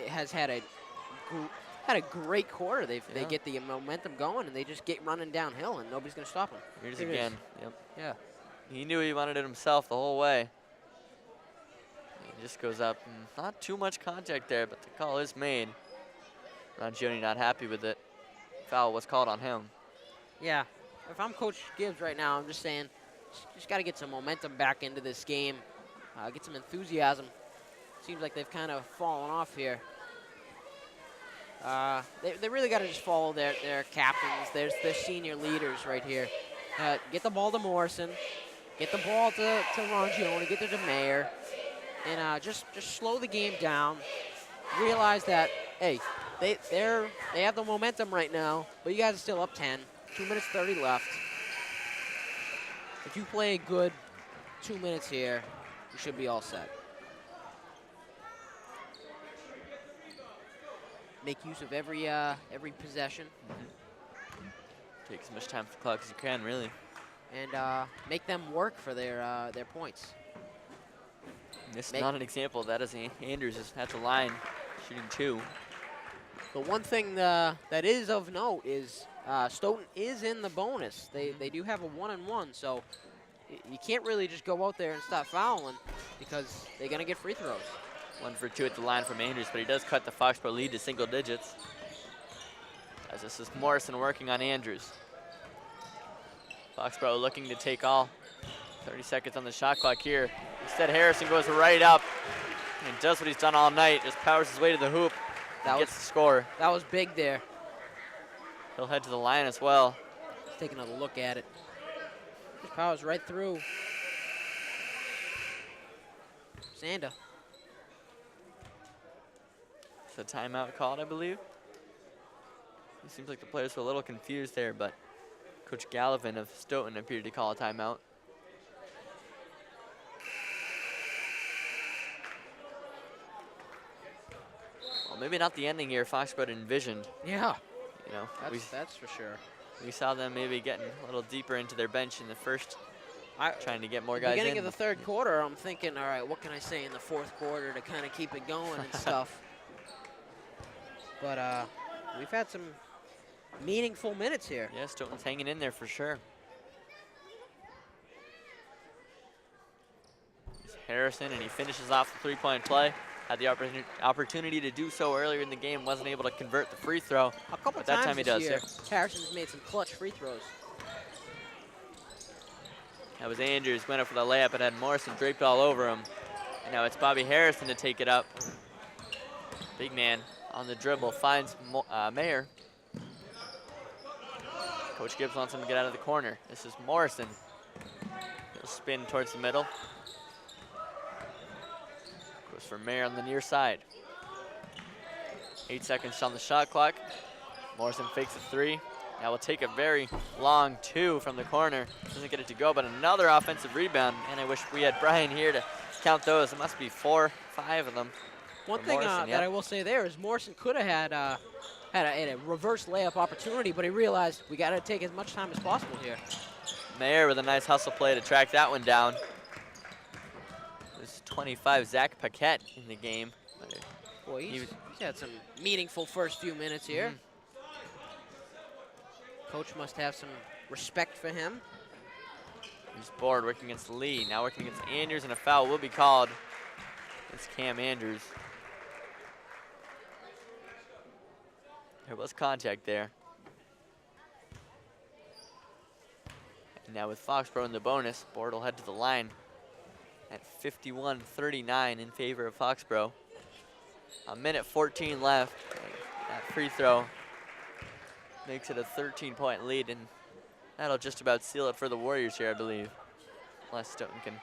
has had a great quarter. They get the momentum going, and they just get running downhill, and nobody's going to stop them. Here's again. Yep. Yeah. He knew he wanted it himself the whole way. He just goes up. Not too much contact there, but the call is made. Rangione not happy with it. Foul was called on him. Yeah. If I'm Coach Gibbs right now, I'm just saying, just got to get some momentum back into this game, get some enthusiasm. Seems like they've kind of fallen off here. They really got to just follow their captains, their senior leaders right here. Get the ball to Morrison, get the ball to Rangione, get it to Mayer, and just slow the game down. Realize that, hey, they have the momentum right now, but you guys are still up 10. 2 minutes 30 left. If you play a good 2 minutes here, you should be all set. Make use of every possession. Take as much time for the clock as you can, really. And make them work for their points. This is not an example of that, as Andrews is at the line shooting 2. The one thing that is of note is Stoughton is in the bonus. They do have a 1-and-1, so you can't really just go out there and start fouling because they're going to get free throws. 1 for 2 at the line from Andrews, but he does cut the Foxborough lead to single digits. As this is Morrison working on Andrews. Foxborough looking to take all. 30 seconds on the shot clock here. Instead, Harrison goes right up and does what he's done all night, just powers his way to the hoop and gets the score. That was big there. He'll head to the line as well. Let's take another look at it. Just powers right through. Sanda. It's a timeout called, I believe. It seems like the players were a little confused there, but Coach Gallivan of Stoughton appeared to call a timeout. Well, maybe not the ending here Foxborough envisioned. Yeah, You know, that's for sure. we saw them maybe getting a little deeper into their bench in the first, trying to get more guys Beginning in. of the third quarter, I'm thinking, all right, what can I say in the fourth quarter to kind of keep it going and stuff. But we've had some meaningful minutes here. Yeah, Stoughton's hanging in there for sure. Here's Harrison, and he finishes off the three-point play. Had the opportunity to do so earlier in the game, wasn't able to convert the free throw. A couple But that times time he this does, year, yeah. Harrison's made some clutch free throws. That was Andrews, went up for the layup and had Morrison draped all over him. And now it's Bobby Harrison to take it up. Big man on the dribble, finds Mayer. Coach Gibbs wants him to get out of the corner. This is Morrison. He'll spin towards the middle. Goes for Mayer on the near side. 8 seconds on the shot clock. Morrison fakes a three. Now we'll take a very long two from the corner. Doesn't get it to go, but another offensive rebound. And I wish we had Brian here to count those. It must be 4, 5 of them. One thing that I will say there is Morrison could have had a reverse layup opportunity, but he realized we got to take as much time as possible here. Mayer with a nice hustle play to track that one down. There's 25, Zach Paquette in the game. Boy, he's had some meaningful first few minutes here. Coach must have some respect for him. He's bored, working against Lee. Now working against Andrews, and a foul will be called. It's Cam Andrews. There was contact there. And now with Foxborough in the bonus, Board will head to the line at 51-39 in favor of Foxborough. A minute 14 left. That free throw makes it a 13-point lead, and that'll just about seal it for the Warriors here, I believe. Unless Stoughton can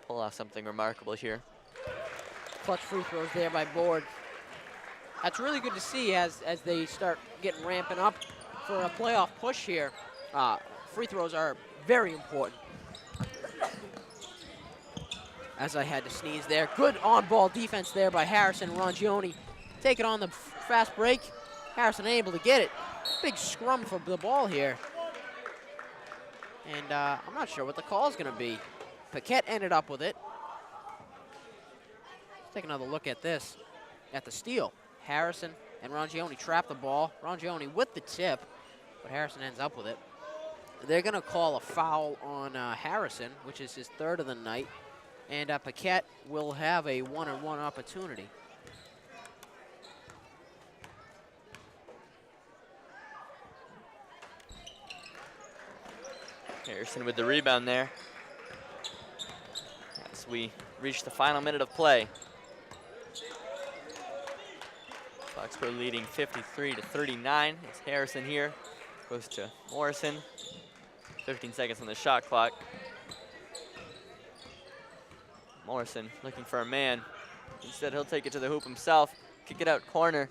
pull off something remarkable here. Clutch free throws there by Board. That's really good to see as they start getting ramping up for a playoff push here. Free throws are very important. As I had to sneeze there. Good on-ball defense there by Harrison and Rongione. Take it on the fast break. Harrison able to get it. Big scrum for the ball here. And I'm not sure what the call is going to be. Paquette ended up with it. Let's take another look at this. At the steal. Harrison and Rongione trap the ball. Rongione with the tip, but Harrison ends up with it. They're going to call a foul on Harrison, which is his third of the night. And Paquette will have a one-on-one opportunity. Harrison with the rebound there. As we reach the final minute of play. Foxborough leading 53-39. It's Harrison here. Goes to Morrison. 15 seconds on the shot clock. Morrison looking for a man. Instead, he'll take it to the hoop himself. Kick it out corner.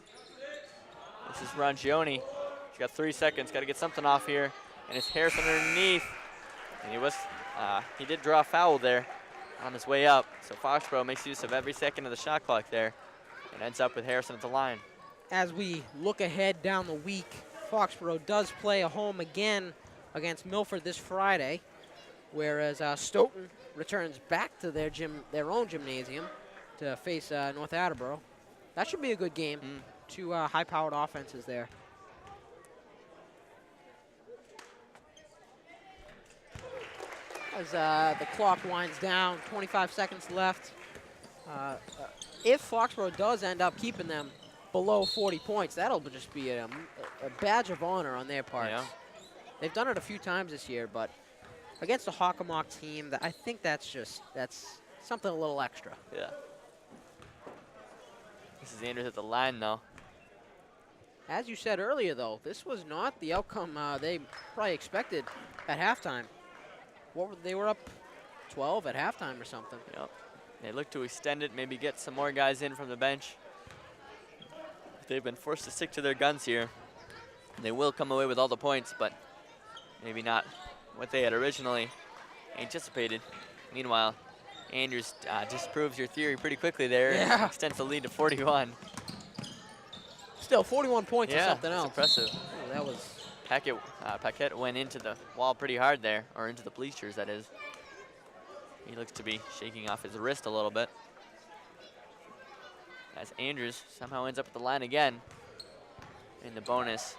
This is Rongione. He's got 3 seconds. Got to get something off here. And it's Harrison underneath. And he did draw a foul there on his way up. So Foxborough makes use of every second of the shot clock there and ends up with Harrison at the line. As we look ahead down the week, Foxborough does play a home again against Milford this Friday, whereas Stoughton returns back to their own gymnasium to face North Attleboro. That should be a good game. Two high-powered offenses there. As the clock winds down, 25 seconds left. If Foxborough does end up keeping them below 40 points, that'll just be a badge of honor on their part. Yeah. They've done it a few times this year, but against a Hockomock team, I think that's something a little extra. Yeah. This is Andrews at the line, though. As you said earlier, though, this was not the outcome they probably expected at halftime. They were up 12 at halftime or something. Yep. They look to extend it, maybe get some more guys in from the bench. they've been forced to stick to their guns here. They will come away with all the points, but maybe not what they had originally anticipated. Meanwhile, Andrews disproves your theory pretty quickly there. Yeah. And extends the lead to 41. Still, 41 points is something that's else. impressive. Ooh, that was. Paquette went into the wall pretty hard there, or into the bleachers, that is. He looks to be shaking off his wrist a little bit. As Andrews somehow ends up at the line again in the bonus.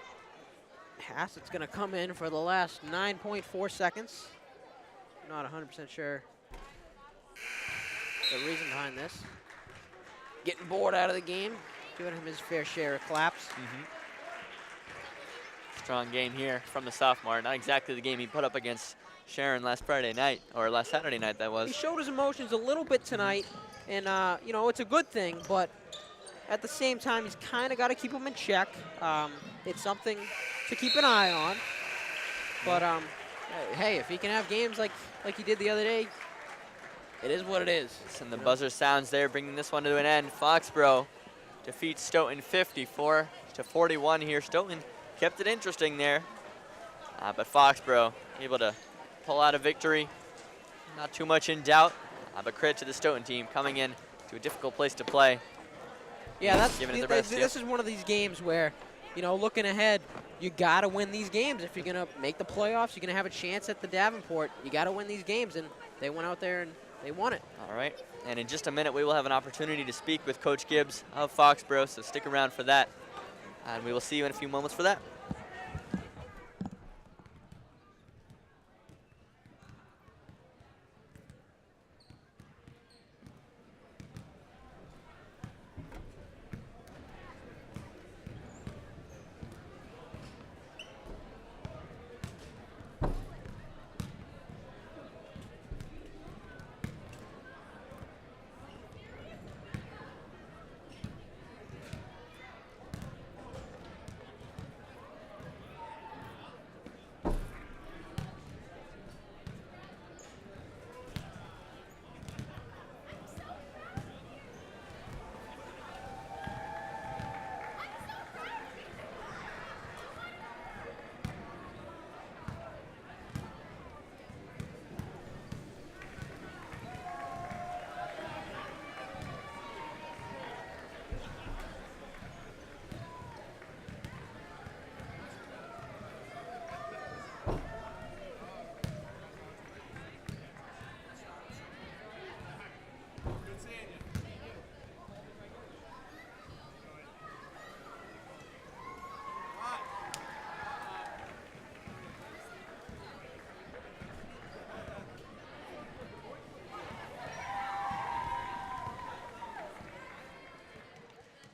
Hassett's going to come in for the last 9.4 seconds. Not 100% sure the reason behind this. Getting bored out of the game, giving him his fair share of claps. Strong game here from the sophomore. Not exactly the game he put up against Sharon last Friday night, or last Saturday night that was. He showed his emotions a little bit tonight, and you know, it's a good thing, but at the same time, he's kind of got to keep him in check. It's something to keep an eye on. But hey, if he can have games like he did the other day, it is what it is. And the buzzer sounds there, bringing this one to an end. Foxborough defeats Stoughton 54-41 here. Stoughton kept it interesting there, but Foxborough able to pull out a victory. Not too much in doubt, but credit to the Stoughton team coming in to a difficult place to play. Yeah, that's Giving it their best, this is one of these games where, you know, looking ahead, you got to win these games. If you're going to make the playoffs, you're going to have a chance at the Davenport. You got to win these games, and they went out there and they won it. All right, and in just a minute, we will have an opportunity to speak with Coach Gibbs of Foxborough, so stick around for that, and we will see you in a few moments for that.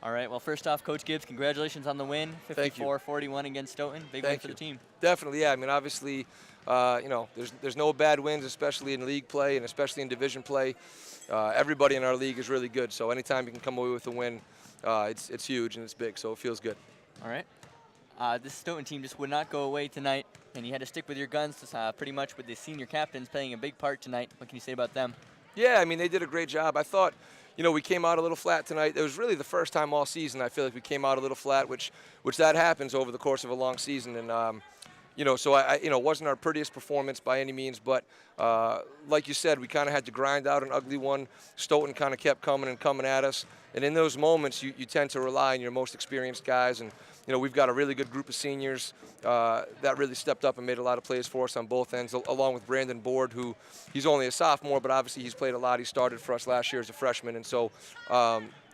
All right, well, first off, Coach Gibbs, congratulations on the win, 54-41 against Stoughton. Big win for the team. Definitely, yeah. I mean, obviously, you know, there's no bad wins, especially in league play and especially in division play. Everybody in our league is really good, so anytime you can come away with a win, it's huge and it's big, so it feels good. All right. This Stoughton team just would not go away tonight, and you had to stick with your guns pretty much with the senior captains playing a big part tonight. What can you say about them? Yeah, I mean, they did a great job. I thought, you know, we came out a little flat tonight. It was really the first time all season I feel like we came out a little flat, which that happens over the course of a long season. And, you know, so you know, it wasn't our prettiest performance by any means, but like you said, we kind of had to grind out an ugly one. Stoughton kind of kept coming and coming at us. And in those moments, you tend to rely on your most experienced guys. And, you know, we've got a really good group of seniors that really stepped up and made a lot of plays for us on both ends, along with Brandon Board, who he's only a sophomore, but obviously he's played a lot. He started for us last year as a freshman. And so,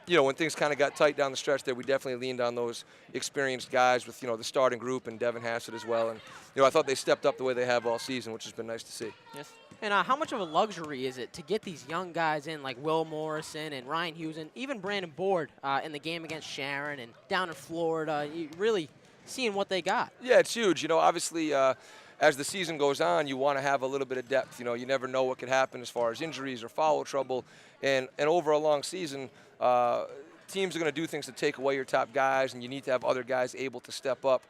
you know, when things kind of got tight down the stretch there, we definitely leaned on those experienced guys with, you know, the starting group and Devin Hassett as well. And, you know, I thought they stepped up the way they have all season, which has been nice to see. Yes. And how much of a luxury is it to get these young guys in like Will Morrison and Ryan Hughes and even Brandon Board in the game against Sharon and down in Florida? You really seeing what they got. Yeah, it's huge. You know, obviously, as the season goes on, you want to have a little bit of depth. You know, you never know what could happen as far as injuries or foul trouble. And over a long season, to teams are going to do things to take away your top guys, and you need to have other guys able to step up.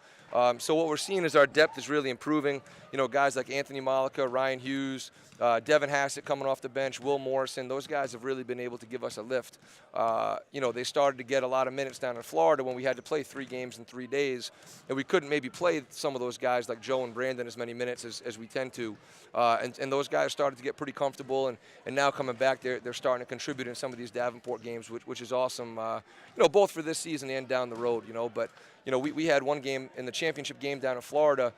So what we're seeing is our depth is really improving. You know, guys like Anthony Malika, Ryan Hughes, Devin Hassett coming off the bench, Will Morrison, those guys have really been able to give us a lift. You know, they started to get a lot of minutes down in Florida when we had to play 3 games in 3 days, and we couldn't maybe play some of those guys like Joe and Brandon as many minutes as we tend to. And those guys started to get pretty comfortable, and now coming back, they're starting to contribute in some of these Davenport games, which is awesome, you know, both for this season and down the road, you know. But, you know, we had one game in the championship game down in Florida.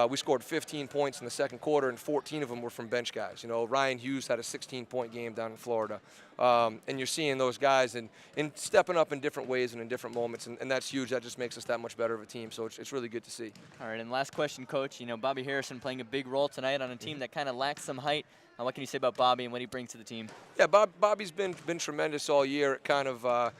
We scored 15 points in the second quarter, and 14 of them were from bench guys. You know, Ryan Hughes had a 16-point game down in Florida. And you're seeing those guys and stepping up in different ways and in different moments, and that's huge. That just makes us that much better of a team, so it's really good to see. All right, and last question, Coach. You know, Bobby Harrison playing a big role tonight on a team that kind of lacks some height. What can you say about Bobby and what he brings to the team? Yeah, Bobby's been tremendous all year at kind of,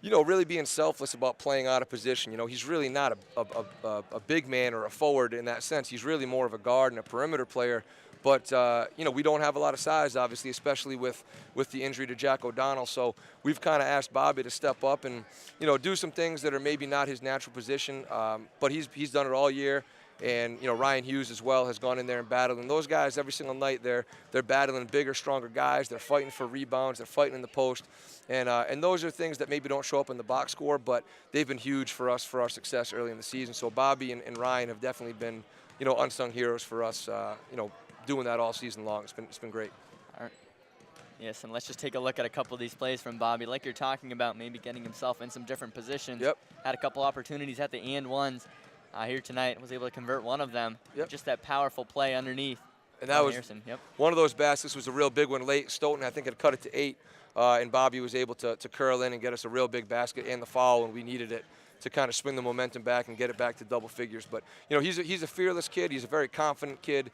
you know, really being selfless about playing out of position. You know, he's really not a big man or a forward in that sense. He's really more of a guard and a perimeter player. But, you know, we don't have a lot of size, obviously, especially with the injury to Jack O'Donnell. So we've kind of asked Bobby to step up and, you know, do some things that are maybe not his natural position. But he's done it all year. And, you know, Ryan Hughes as well has gone in there and battled. And those guys, every single night, they're battling bigger, stronger guys. They're fighting for rebounds. They're fighting in the post. And those are things that maybe don't show up in the box score, but they've been huge for us for our success early in the season. So Bobby and Ryan have definitely been, you know, unsung heroes for us, you know, doing that all season long. It's been great. All right. Yes, and let's just take a look at a couple of these plays from Bobby. Like you're talking about, maybe getting himself in some different positions. Yep. Had a couple opportunities at the and ones. Here tonight, was able to convert one of them. Yep. Just that powerful play underneath. And that was Harrison. Yep. One of those baskets was a real big one late. Stoughton, I think, had cut it to 8, and Bobby was able to curl in and get us a real big basket and the foul when we needed it to kind of swing the momentum back and get it back to double figures. But, you know, he's a fearless kid. He's a very confident kid.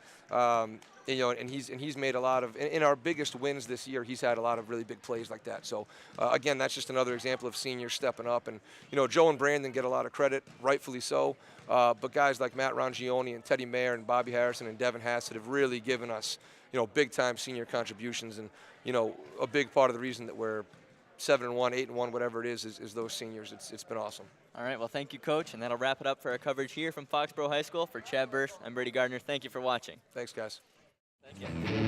You know, and he's made a lot of, in our biggest wins this year, he's had a lot of really big plays like that. So, again, that's just another example of seniors stepping up. And, you know, Joe and Brandon get a lot of credit, rightfully so. But guys like Matt Rongione and Teddy Mayer and Bobby Harrison and Devin Hassett have really given us, you know, big-time senior contributions. And, you know, a big part of the reason that we're 7-1, 8-1, whatever it is those seniors. It's been awesome. All right, well, thank you, Coach. And that'll wrap it up for our coverage here from Foxborough High School. For Chad Burst, I'm Brady Gardner. Thank you for watching. Thanks, guys. Thank you.